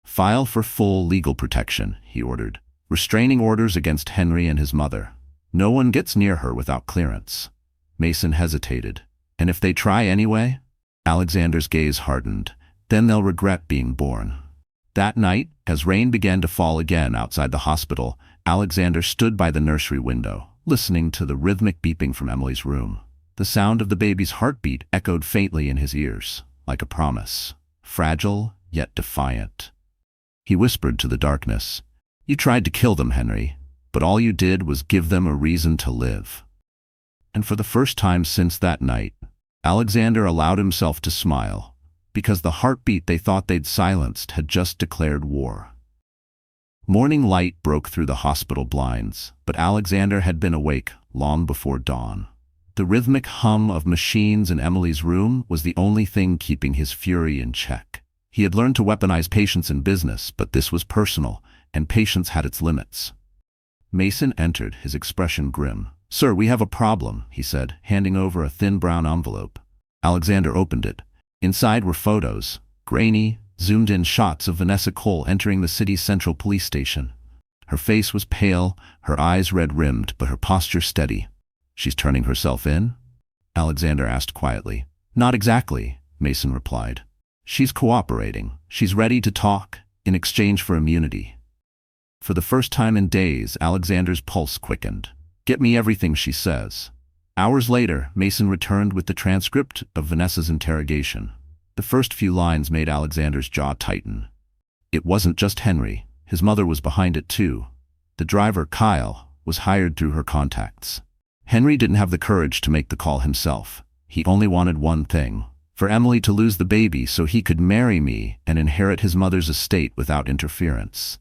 Speaker 1: "File for full legal protection," he ordered. "Restraining orders against Henry and his mother. No one gets near her without clearance." Mason hesitated. "And if they try anyway?" Alexander's gaze hardened. "Then they'll regret being born." That night, as rain began to fall again outside the hospital, Alexander stood by the nursery window, listening to the rhythmic beeping from Emily's room. The sound of the baby's heartbeat echoed faintly in his ears, like a promise, fragile yet defiant. He whispered to the darkness, "You tried to kill them, Henry, but all you did was give them a reason to live." And for the first time since that night, Alexander allowed himself to smile, because the heartbeat they thought they'd silenced had just declared war. Morning light broke through the hospital blinds, but Alexander had been awake long before dawn. The rhythmic hum of machines in Emily's room was the only thing keeping his fury in check. He had learned to weaponize patience in business, but this was personal, and patience had its limits. Mason entered, his expression grim. "Sir, we have a problem," he said, handing over a thin brown envelope. Alexander opened it. Inside were photos, grainy, zoomed-in shots of Vanessa Cole entering the city's central police station. Her face was pale, her eyes red-rimmed, but her posture steady. "She's turning herself in?" Alexander asked quietly. "Not exactly," Mason replied. "She's cooperating. She's ready to talk, in exchange for immunity." For the first time in days, Alexander's pulse quickened. "Get me everything she says." Hours later, Mason returned with the transcript of Vanessa's interrogation. The first few lines made Alexander's jaw tighten. It wasn't just Henry. His mother was behind it too. The driver, Kyle, was hired through her contacts. Henry didn't have the courage to make the call himself. He only wanted one thing: for Emily to lose the baby so he could marry me and inherit his mother's estate without interference.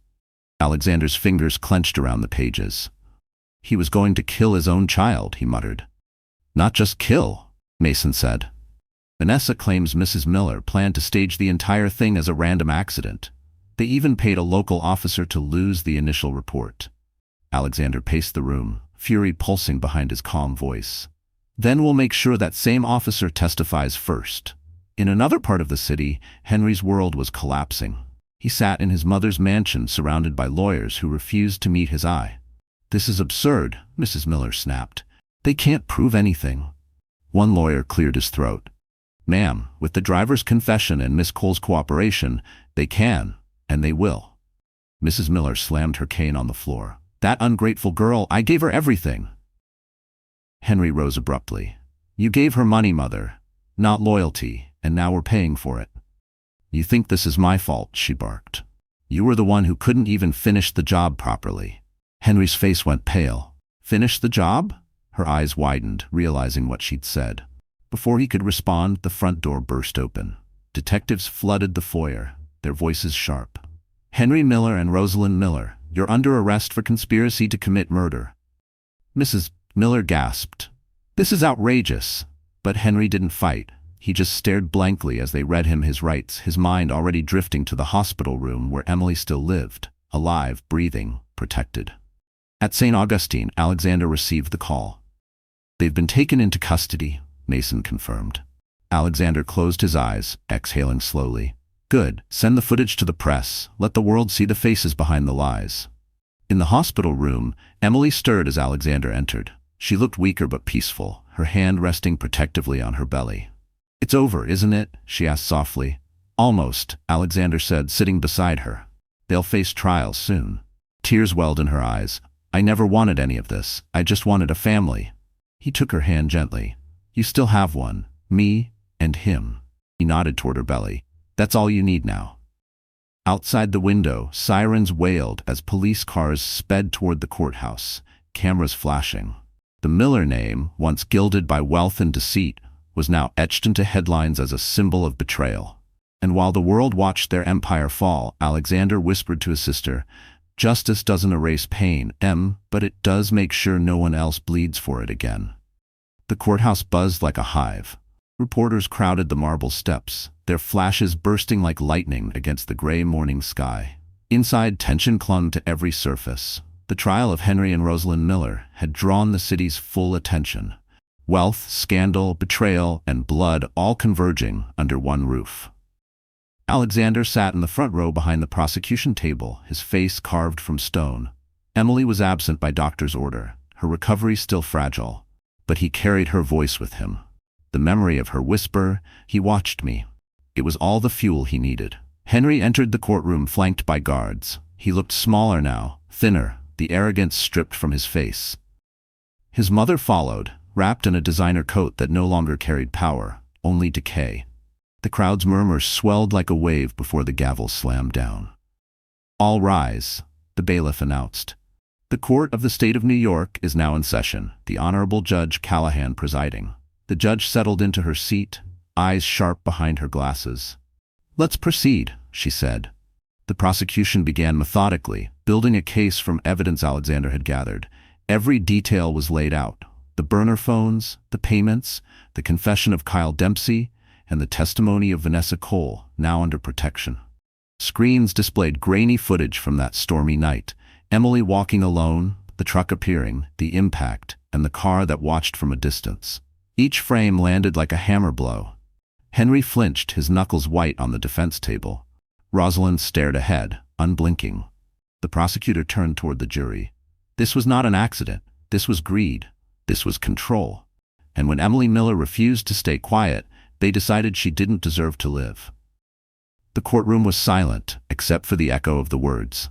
Speaker 1: Alexander's fingers clenched around the pages. He was going to kill his own child, he muttered. Not just kill, Mason said. Vanessa claims Mrs. Miller planned to stage the entire thing as a random accident. They even paid a local officer to lose the initial report. Alexander paced the room, fury pulsing behind his calm voice. Then we'll make sure that same officer testifies first. In another part of the city, Henry's world was collapsing. He sat in his mother's mansion surrounded by lawyers who refused to meet his eye. This is absurd, Mrs. Miller snapped. They can't prove anything. One lawyer cleared his throat. Ma'am, with the driver's confession and Miss Cole's cooperation, they can, and they will. Mrs. Miller slammed her cane on the floor. That ungrateful girl, I gave her everything. Henry rose abruptly. You gave her money, Mother, not loyalty, and now we're paying for it. You think this is my fault, she barked. You were the one who couldn't even finish the job properly. Henry's face went pale. Finish the job? Her eyes widened, realizing what she'd said. Before he could respond, the front door burst open. Detectives flooded the foyer, their voices sharp. Henry Miller and Rosalind Miller, you're under arrest for conspiracy to commit murder. Mrs. Miller gasped. This is outrageous. But Henry didn't fight. He just stared blankly as they read him his rights, his mind already drifting to the hospital room where Emily still lived, alive, breathing, protected. At St. Augustine, Alexander received the call. They've been taken into custody, Mason confirmed. Alexander closed his eyes, exhaling slowly. Good, send the footage to the press. Let the world see the faces behind the lies. In the hospital room, Emily stirred as Alexander entered. She looked weaker but peaceful, her hand resting protectively on her belly. It's over, isn't it? She asked softly. Almost, Alexander said, sitting beside her. They'll face trial soon. Tears welled in her eyes. I never wanted any of this. I just wanted a family. He took her hand gently. You still have one. Me and him. He nodded toward her belly. That's all you need now. Outside the window, sirens wailed as police cars sped toward the courthouse, cameras flashing. The Miller name, once gilded by wealth and deceit, was now etched into headlines as a symbol of betrayal. And while the world watched their empire fall, Alexander whispered to his sister, Justice doesn't erase pain, but it does make sure no one else bleeds for it again. The courthouse buzzed like a hive. Reporters crowded the marble steps, their flashes bursting like lightning against the gray morning sky. Inside, tension clung to every surface. The trial of Henry and Rosalind Miller had drawn the city's full attention. Wealth, scandal, betrayal, and blood all converging under one roof. Alexander sat in the front row behind the prosecution table, his face carved from stone. Emily was absent by doctor's order, her recovery still fragile, but he carried her voice with him. The memory of her whisper, he watched me. It was all the fuel he needed. Henry entered the courtroom flanked by guards. He looked smaller now, thinner, the arrogance stripped from his face. His mother followed, wrapped in a designer coat that no longer carried power, only decay. The crowd's murmurs swelled like a wave before the gavel slammed down. All rise, the bailiff announced. The Court of the State of New York is now in session, the Honorable Judge Callahan presiding. The judge settled into her seat, eyes sharp behind her glasses. Let's proceed, she said. The prosecution began methodically, building a case from evidence Alexander had gathered. Every detail was laid out. The burner phones, the payments, the confession of Kyle Dempsey, and the testimony of Vanessa Cole, now under protection. Screens displayed grainy footage from that stormy night. Emily walking alone, the truck appearing, the impact, and the car that watched from a distance. Each frame landed like a hammer blow. Henry flinched, his knuckles white on the defense table. Rosalind stared ahead, unblinking. The prosecutor turned toward the jury. This was not an accident. This was greed. This was control. And when Emily Miller refused to stay quiet, they decided she didn't deserve to live. The courtroom was silent, except for the echo of the words.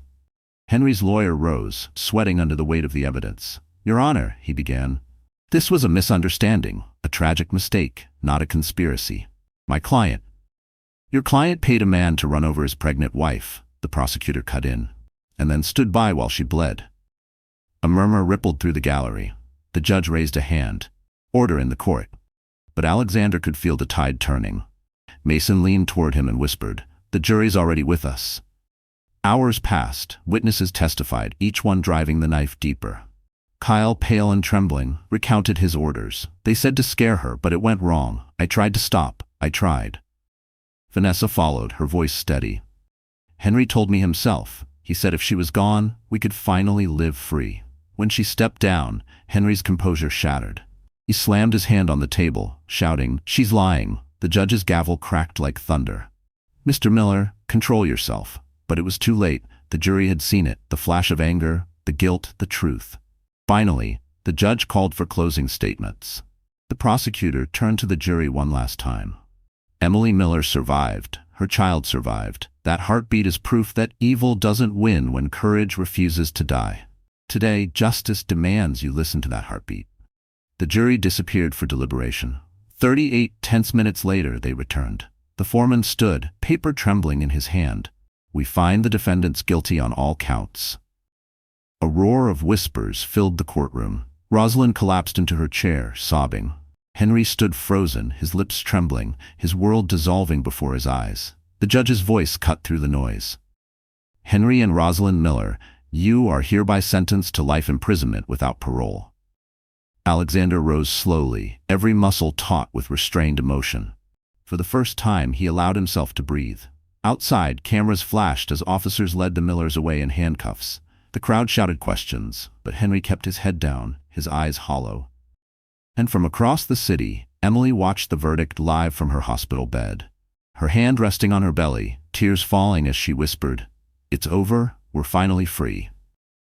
Speaker 1: Henry's lawyer rose, sweating under the weight of the evidence. Your Honor, he began. This was a misunderstanding, a tragic mistake, not a conspiracy. My client. Your client paid a man to run over his pregnant wife, the prosecutor cut in, and then stood by while she bled. A murmur rippled through the gallery. The judge raised a hand. Order in the court. But Alexander could feel the tide turning. Mason leaned toward him and whispered, The jury's already with us. Hours passed, witnesses testified, each one driving the knife deeper. Kyle, pale and trembling, recounted his orders. They said to scare her, but it went wrong. I tried to stop. I tried. Vanessa followed, her voice steady. Henry told me himself. He said if she was gone, we could finally live free. When she stepped down, Henry's composure shattered. He slammed his hand on the table, shouting, "She's lying." The judge's gavel cracked like thunder. "Mr. Miller, control yourself." But it was too late. The jury had seen it, the flash of anger, the guilt, the truth. Finally, the judge called for closing statements. The prosecutor turned to the jury one last time. Emily Miller survived. Her child survived. That heartbeat is proof that evil doesn't win when courage refuses to die. Today, justice demands you listen to that heartbeat. The jury disappeared for deliberation. 38 tense minutes later, they returned. The foreman stood, paper trembling in his hand. "We find the defendants guilty on all counts." A roar of whispers filled the courtroom. Rosalind collapsed into her chair, sobbing. Henry stood frozen, his lips trembling, his world dissolving before his eyes. The judge's voice cut through the noise. "Henry and Rosalind Miller, you are hereby sentenced to life imprisonment without parole." Alexander rose slowly, every muscle taut with restrained emotion. For the first time, he allowed himself to breathe. Outside, cameras flashed as officers led the Millers away in handcuffs. The crowd shouted questions, but Henry kept his head down, his eyes hollow. And from across the city, Emily watched the verdict live from her hospital bed. Her hand resting on her belly, tears falling as she whispered, "It's over, we're finally free."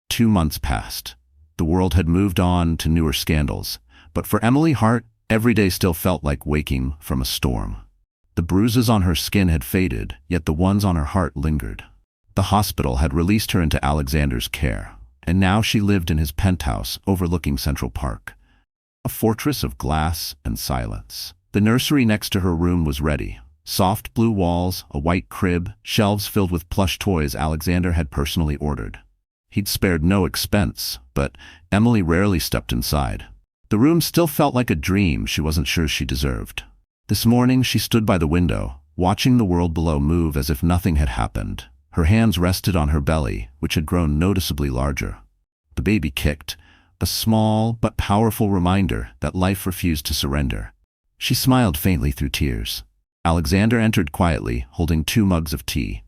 Speaker 1: 2 months passed. The world had moved on to newer scandals, but for Emily Hart, every day still felt like waking from a storm. The bruises on her skin had faded, yet the ones on her heart lingered. The hospital had released her into Alexander's care, and now she lived in his penthouse overlooking Central Park. A fortress of glass and silence. The nursery next to her room was ready. Soft blue walls, a white crib, shelves filled with plush toys Alexander had personally ordered. He'd spared no expense, but Emily rarely stepped inside. The room still felt like a dream she wasn't sure she deserved. This morning she stood by the window, watching the world below move as if nothing had happened. Her hands rested on her belly, which had grown noticeably larger. The baby kicked, a small but powerful reminder that life refused to surrender. She smiled faintly through tears. Alexander entered quietly, holding 2 mugs of tea.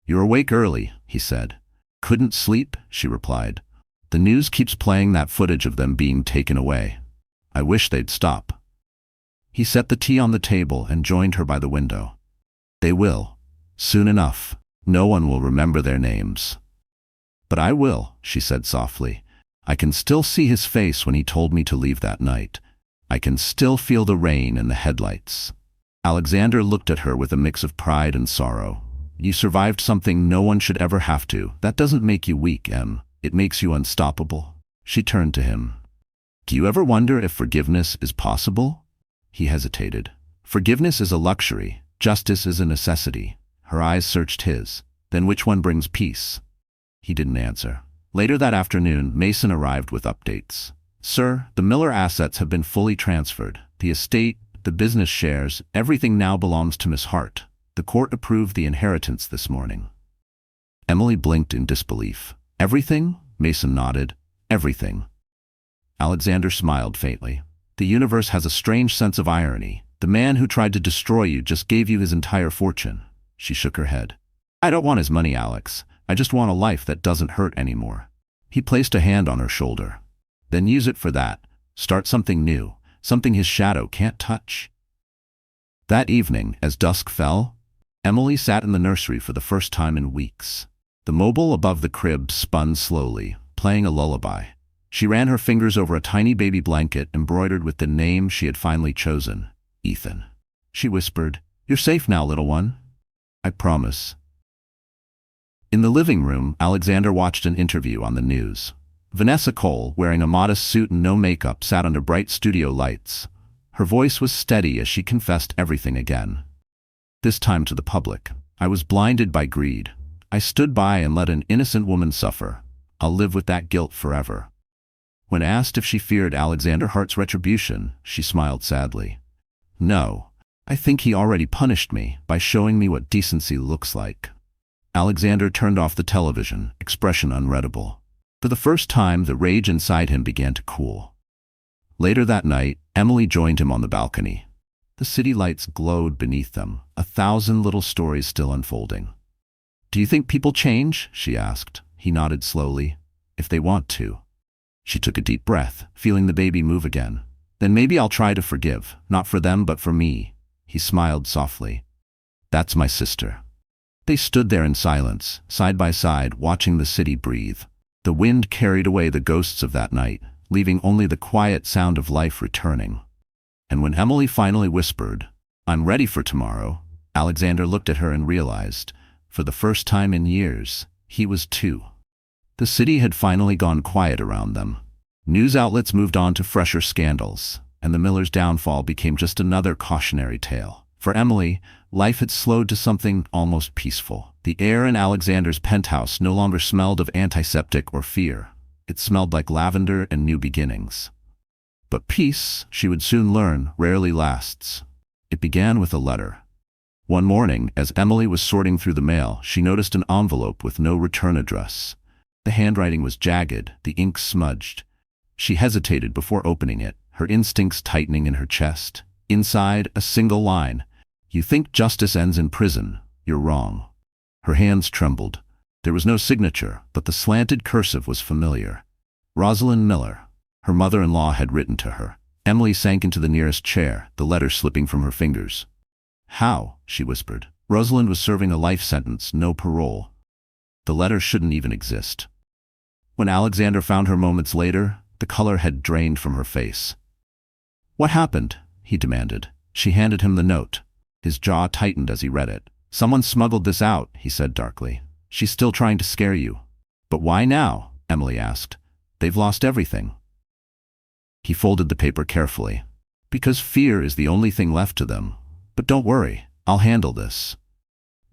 Speaker 1: "You're awake early," he said. "Couldn't sleep?" she replied. "The news keeps playing that footage of them being taken away. I wish they'd stop." He set the tea on the table and joined her by the window. "They will. Soon enough. No one will remember their names." "But I will," she said softly. "I can still see his face when he told me to leave that night. I can still feel the rain and the headlights." Alexander looked at her with a mix of pride and sorrow. "You survived something no one should ever have to. That doesn't make you weak, Em. It makes you unstoppable." She turned to him. "Do you ever wonder if forgiveness is possible?" He hesitated. "Forgiveness is a luxury. Justice is a necessity." Her eyes searched his. "Then which one brings peace?" He didn't answer. Later that afternoon, Mason arrived with updates. "Sir, the Miller assets have been fully transferred. The estate, the business shares, everything now belongs to Miss Hart. The court approved the inheritance this morning." Emily blinked in disbelief. "Everything?" Mason nodded. "Everything." Alexander smiled faintly. "The universe has a strange sense of irony. The man who tried to destroy you just gave you his entire fortune." She shook her head. "I don't want his money, Alex. I just want a life that doesn't hurt anymore." He placed a hand on her shoulder. "Then use it for that. Start something new, something his shadow can't touch." That evening, as dusk fell, Emily sat in the nursery for the first time in weeks. The mobile above the crib spun slowly, playing a lullaby. She ran her fingers over a tiny baby blanket embroidered with the name she had finally chosen, Ethan. She whispered, "You're safe now, little one. I promise." In the living room, Alexander watched an interview on the news. Vanessa Cole, wearing a modest suit and no makeup, sat under bright studio lights. Her voice was steady as she confessed everything again. This time to the public. "I was blinded by greed. I stood by and let an innocent woman suffer. I'll live with that guilt forever." When asked if she feared Alexander Hart's retribution, she smiled sadly. "No, I think he already punished me by showing me what decency looks like." Alexander turned off the television, expression unreadable. For the first time, the rage inside him began to cool. Later that night, Emily joined him on the balcony. The city lights glowed beneath them, 1,000 little stories still unfolding. "Do you think people change?" she asked. He nodded slowly. "If they want to." She took a deep breath, feeling the baby move again. "Then maybe I'll try to forgive, not for them but for me." He smiled softly. "That's my sister." They stood there in silence, side by side, watching the city breathe. The wind carried away the ghosts of that night, leaving only the quiet sound of life returning. And when Emily finally whispered, "I'm ready for tomorrow," Alexander looked at her and realized, for the first time in years, he was too. The city had finally gone quiet around them. News outlets moved on to fresher scandals, and the Millers' downfall became just another cautionary tale. For Emily, life had slowed to something almost peaceful. The air in Alexander's penthouse no longer smelled of antiseptic or fear. It smelled like lavender and new beginnings. But peace, she would soon learn, rarely lasts. It began with a letter. One morning, as Emily was sorting through the mail, she noticed an envelope with no return address. The handwriting was jagged, the ink smudged. She hesitated before opening it, her instincts tightening in her chest. Inside, a single line. "You think justice ends in prison. You're wrong." Her hands trembled. There was no signature, but the slanted cursive was familiar. Rosalind Miller. Her mother-in-law had written to her. Emily sank into the nearest chair, the letter slipping from her fingers. "How?" she whispered. Rosalind was serving a life sentence, no parole. The letter shouldn't even exist. When Alexander found her moments later, the color had drained from her face. "What happened?" he demanded. She handed him the note. His jaw tightened as he read it. "Someone smuggled this out," he said darkly. "She's still trying to scare you." "But why now?" Emily asked. "They've lost everything." He folded the paper carefully. "Because fear is the only thing left to them. But don't worry, I'll handle this."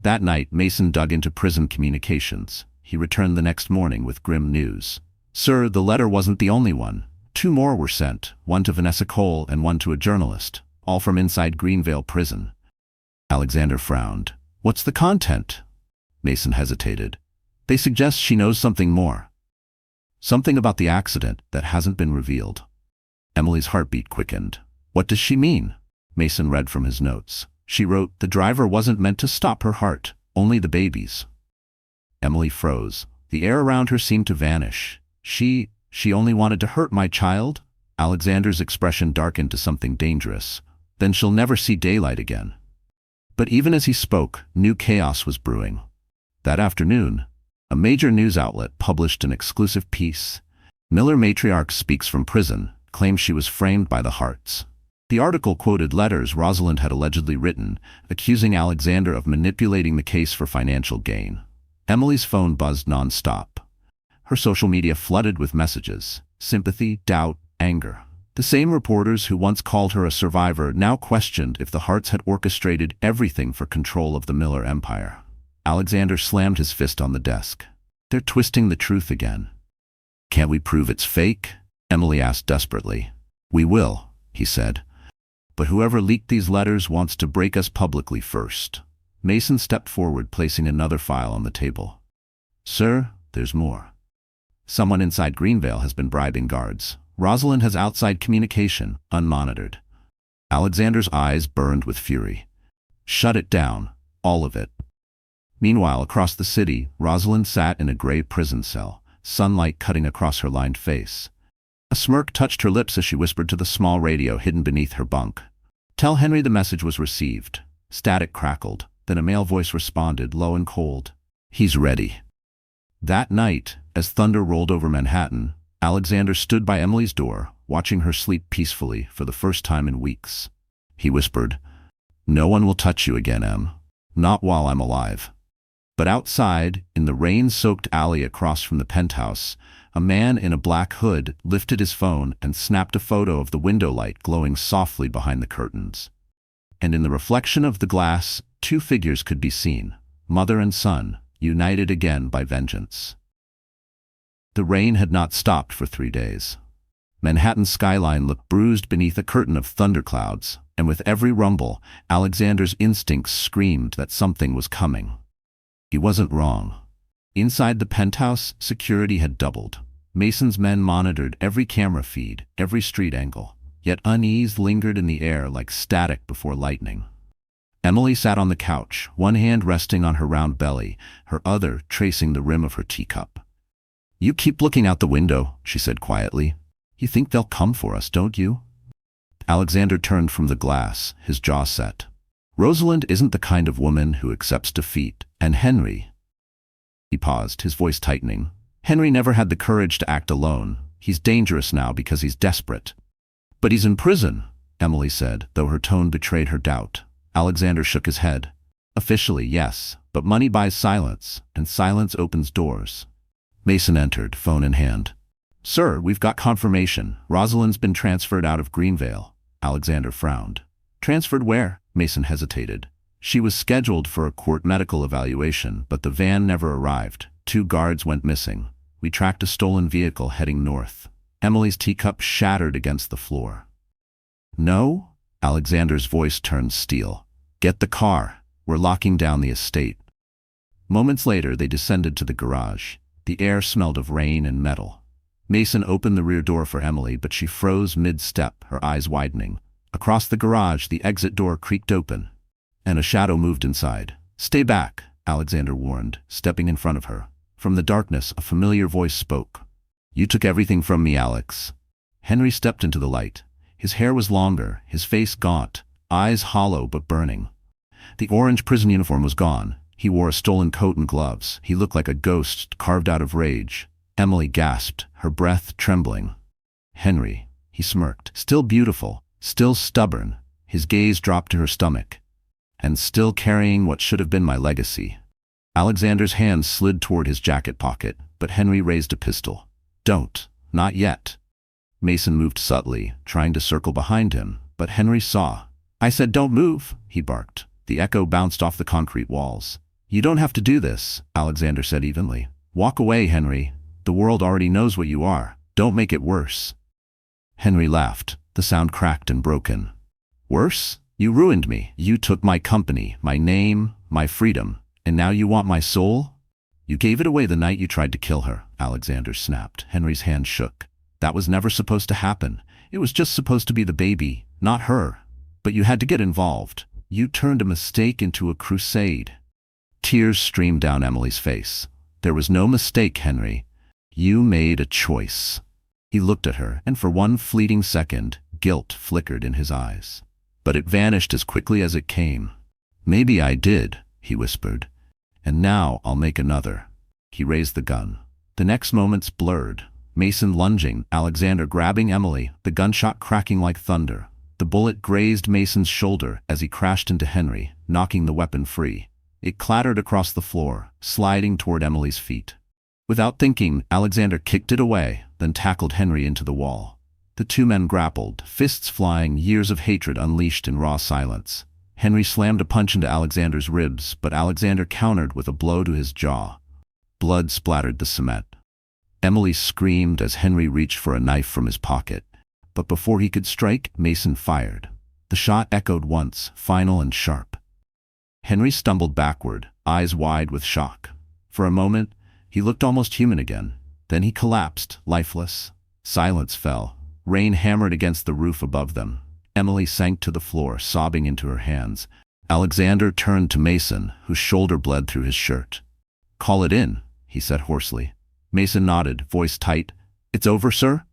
Speaker 1: That night, Mason dug into prison communications. He returned the next morning with grim news. "Sir, the letter wasn't the only one. 2 more were sent, one to Vanessa Cole and one to a journalist, all from inside Greenvale prison." Alexander frowned. "What's the content?" Mason hesitated. "They suggest she knows something more. Something about the accident that hasn't been revealed." Emily's heartbeat quickened. "What does she mean?" Mason read from his notes. She wrote, "The driver wasn't meant to stop her heart, only the baby's." Emily froze. The air around her seemed to vanish. She only wanted to hurt my child?" Alexander's expression darkened to something dangerous. "Then she'll never see daylight again." But even as he spoke, new chaos was brewing. That afternoon, a major news outlet published an exclusive piece. "Miller matriarch speaks from prison, claims she was framed by the Harts." The article quoted letters Rosalind had allegedly written, accusing Alexander of manipulating the case for financial gain. Emily's phone buzzed non-stop. Her social media flooded with messages: sympathy, doubt, anger. The same reporters who once called her a survivor now questioned if the Harts had orchestrated everything for control of the Miller empire. Alexander slammed his fist on the desk. "They're twisting the truth again." "Can't we prove it's fake?" Emily asked desperately. "We will," he said. "But whoever leaked these letters wants to break us publicly first." Mason stepped forward, placing another file on the table. "Sir, there's more. Someone inside Greenvale has been bribing guards. Rosalind has outside communication, unmonitored." Alexander's eyes burned with fury. "Shut it down, all of it." Meanwhile, across the city, Rosalind sat in a gray prison cell, sunlight cutting across her lined face. A smirk touched her lips as she whispered to the small radio hidden beneath her bunk. "Tell Henry the message was received." Static crackled. Then a male voice responded, low and cold. "He's ready." That night, as thunder rolled over Manhattan, Alexander stood by Emily's door, watching her sleep peacefully for the first time in weeks. He whispered, "No one will touch you again, Em. Not while I'm alive." But outside, in the rain-soaked alley across from the penthouse, a man in a black hood lifted his phone and snapped a photo of the window light glowing softly behind the curtains. And in the reflection of the glass, 2 figures could be seen, mother and son, united again by vengeance. The rain had not stopped for 3 days. Manhattan's skyline looked bruised beneath a curtain of thunderclouds, and with every rumble, Alexander's instincts screamed that something was coming. He wasn't wrong. Inside the penthouse, security had doubled. Mason's men monitored every camera feed, every street angle, yet unease lingered in the air like static before lightning. Emily sat on the couch, one hand resting on her round belly, her other tracing the rim of her teacup. "You keep looking out the window," she said quietly. "You think they'll come for us, don't you?" Alexander turned from the glass, his jaw set. "Rosalind isn't the kind of woman who accepts defeat, and Henry—" He paused, his voice tightening. "Henry never had the courage to act alone. He's dangerous now because he's desperate." "But he's in prison," Emily said, though her tone betrayed her doubt. Alexander shook his head. "Officially, yes, but money buys silence, and silence opens doors." Mason entered, phone in hand. "Sir, we've got confirmation. Rosalind's been transferred out of Greenvale." Alexander frowned. "Transferred where?" Mason hesitated. "She was scheduled for a court medical evaluation, but the van never arrived. 2 guards went missing. We tracked a stolen vehicle heading north." Emily's teacup shattered against the floor. "No?" Alexander's voice turned steel. "Get the car. We're locking down the estate." Moments later, they descended to the garage. The air smelled of rain and metal. Mason opened the rear door for Emily, but she froze mid-step, her eyes widening. Across the garage, the exit door creaked open, and a shadow moved inside. "Stay back," Alexander warned, stepping in front of her. From the darkness, a familiar voice spoke. "You took everything from me, Alex." Henry stepped into the light. His hair was longer, his face gaunt, eyes hollow but burning. The orange prison uniform was gone. He wore a stolen coat and gloves. He looked like a ghost carved out of rage. Emily gasped, her breath trembling. "Henry," he smirked, "still beautiful, still stubborn." His gaze dropped to her stomach. "And still carrying what should have been my legacy." Alexander's hand slid toward his jacket pocket, but Henry raised a pistol. "Don't. Not yet." Mason moved subtly, trying to circle behind him, but Henry saw. "I said don't move," he barked. The echo bounced off the concrete walls. "You don't have to do this," Alexander said evenly. "Walk away, Henry. The world already knows what you are. Don't make it worse." Henry laughed. The sound cracked and broken. "Worse? You ruined me. You took my company, my name, my freedom, and now you want my soul?" "You gave it away the night you tried to kill her," Alexander snapped. Henry's hand shook. "That was never supposed to happen. It was just supposed to be the baby, not her. But you had to get involved. You turned a mistake into a crusade." Tears streamed down Emily's face. "There was no mistake, Henry. You made a choice." He looked at her, and for one fleeting second, guilt flickered in his eyes. But it vanished as quickly as it came. "Maybe I did," he whispered. "And now I'll make another." He raised the gun. The next moments blurred. Mason lunging, Alexander grabbing Emily, the gunshot cracking like thunder. The bullet grazed Mason's shoulder as he crashed into Henry, knocking the weapon free. It clattered across the floor, sliding toward Emily's feet. Without thinking, Alexander kicked it away, then tackled Henry into the wall. The 2 men grappled, fists flying, years of hatred unleashed in raw silence. Henry slammed a punch into Alexander's ribs, but Alexander countered with a blow to his jaw. Blood splattered the cement. Emily screamed as Henry reached for a knife from his pocket. But before he could strike, Mason fired. The shot echoed once, final and sharp. Henry stumbled backward, eyes wide with shock. For a moment, he looked almost human again. Then he collapsed, lifeless. Silence fell. Rain hammered against the roof above them. Emily sank to the floor, sobbing into her hands. Alexander turned to Mason, whose shoulder bled through his shirt. "Call it in," he said hoarsely. Mason nodded, voice tight. "It's over, sir?"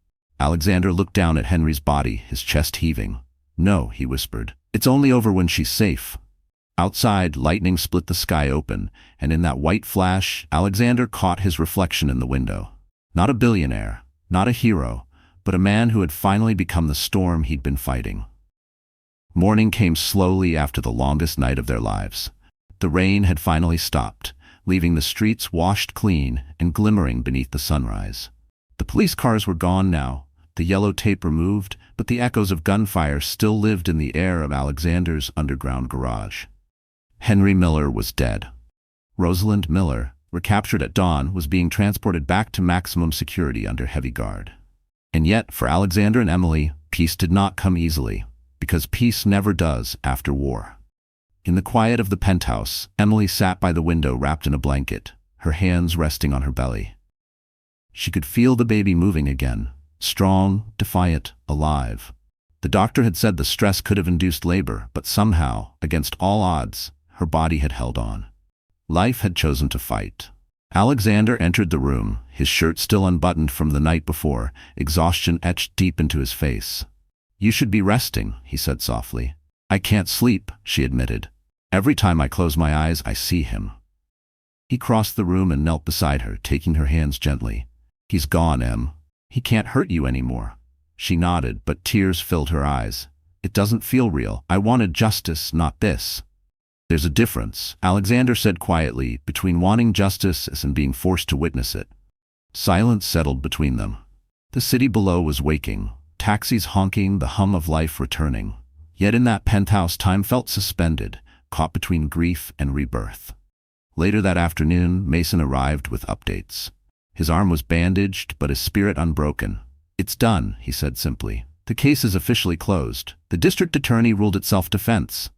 Speaker 1: Alexander looked down at Henry's body, his chest heaving. "No," he whispered. "It's only over when she's safe." Outside, lightning split the sky open, and in that white flash, Alexander caught his reflection in the window. Not a billionaire, not a hero, but a man who had finally become the storm he'd been fighting. Morning came slowly after the longest night of their lives. The rain had finally stopped, leaving the streets washed clean and glimmering beneath the sunrise. The police cars were gone now, the yellow tape removed, but the echoes of gunfire still lived in the air of Alexander's underground garage. Henry Miller was dead. Rosalind Miller, recaptured at dawn, was being transported back to maximum security under heavy guard. And yet, for Alexander and Emily, peace did not come easily, because peace never does after war. In the quiet of the penthouse, Emily sat by the window wrapped in a blanket, her hands resting on her belly. She could feel the baby moving again, strong, defiant, alive. The doctor had said the stress could have induced labor, but somehow, against all odds, her body had held on. Life had chosen to fight. Alexander entered the room, his shirt still unbuttoned from the night before, exhaustion etched deep into his face. "You should be resting," he said softly. "I can't sleep," she admitted. "Every time I close my eyes, I see him." He crossed the room and knelt beside her, taking her hands gently. "He's gone, Em. He can't hurt you anymore." She nodded, but tears filled her eyes. "It doesn't feel real. I wanted justice, not this." "There's a difference," Alexander said quietly, "between wanting justice and being forced to witness it." Silence settled between them. The city below was waking, taxis honking, the hum of life returning. Yet in that penthouse time felt suspended, caught between grief and rebirth. Later that afternoon, Mason arrived with updates. His arm was bandaged, but his spirit unbroken. "It's done," he said simply. "The case is officially closed. The district attorney ruled it self-defense.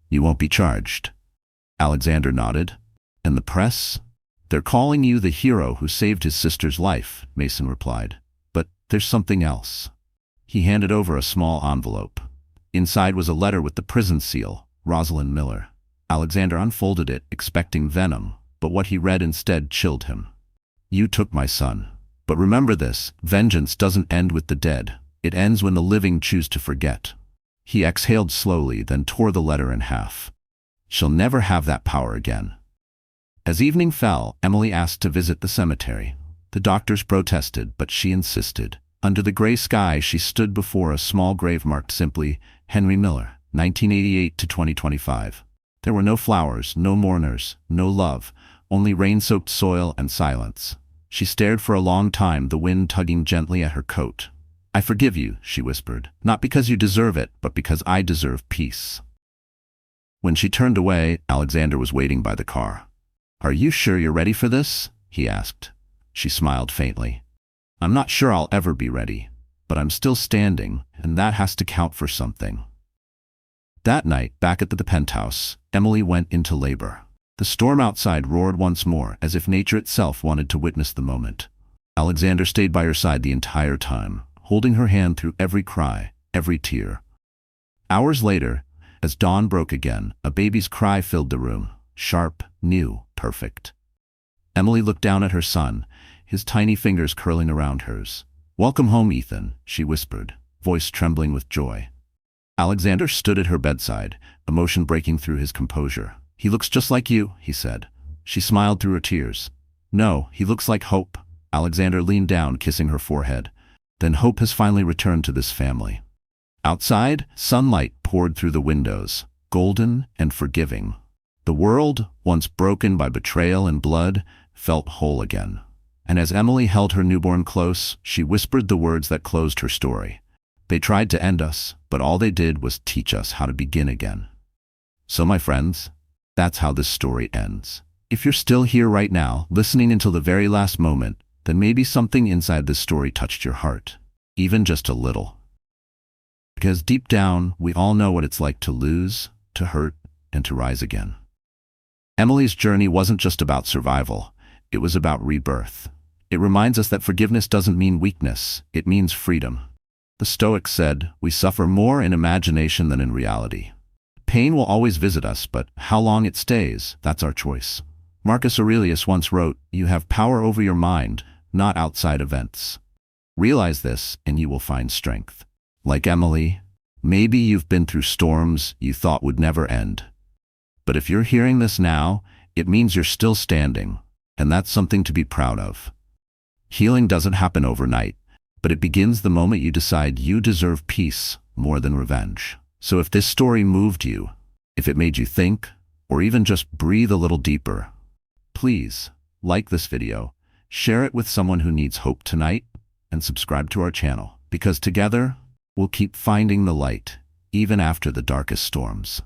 Speaker 1: You won't be charged." Alexander nodded. "And the press? They're calling you the hero who saved his sister's life," Mason replied. "But there's something else." He handed over a small envelope. Inside was a letter with the prison seal, Rosalind Miller. Alexander unfolded it, expecting venom, but what he read instead chilled him. "You took my son. But remember this, vengeance doesn't end with the dead. It ends when the living choose to forget." He exhaled slowly, then tore the letter in half. "She'll never have that power again." As evening fell, Emily asked to visit the cemetery. The doctors protested, but she insisted. Under the gray sky, she stood before a small grave marked simply, "Henry Miller, 1988 to 2025. There were no flowers, no mourners, no love, only rain-soaked soil and silence. She stared for a long time, the wind tugging gently at her coat. "I forgive you," she whispered, "not because you deserve it, but because I deserve peace." When she turned away, Alexander was waiting by the car. "Are you sure you're ready for this?" he asked. She smiled faintly. "I'm not sure I'll ever be ready, but I'm still standing, and that has to count for something." That night, back at the penthouse, Emily went into labor. The storm outside roared once more, as if nature itself wanted to witness the moment. Alexander stayed by her side the entire time, holding her hand through every cry, every tear. Hours later, as dawn broke again, a baby's cry filled the room, sharp, new, perfect. Emily looked down at her son, his tiny fingers curling around hers. "Welcome home, Ethan," she whispered, voice trembling with joy. Alexander stood at her bedside, emotion breaking through his composure. "He looks just like you," he said. She smiled through her tears. "No, he looks like hope." Alexander leaned down, kissing her forehead. "Then hope has finally returned to this family." Outside, sunlight poured through the windows, golden and forgiving. The world, once broken by betrayal and blood, felt whole again. And as Emily held her newborn close, she whispered the words that closed her story. "They tried to end us, but all they did was teach us how to begin again." So, my friends, that's how this story ends. If you're still here right now, listening until the very last moment, then maybe something inside this story touched your heart, even just a little. Because deep down, we all know what it's like to lose, to hurt, and to rise again. Emily's journey wasn't just about survival, it was about rebirth. It reminds us that forgiveness doesn't mean weakness, it means freedom. The Stoics said, "We suffer more in imagination than in reality." Pain will always visit us, but how long it stays, that's our choice. Marcus Aurelius once wrote, "You have power over your mind, not outside events." Realize this, and you will find strength. Like Emily, maybe you've been through storms you thought would never end. But if you're hearing this now, it means you're still standing, and that's something to be proud of. Healing doesn't happen overnight, but it begins the moment you decide you deserve peace more than revenge. So if this story moved you, if it made you think, or even just breathe a little deeper, please like this video, share it with someone who needs hope tonight, and subscribe to our channel, because together, we'll keep finding the light, even after the darkest storms.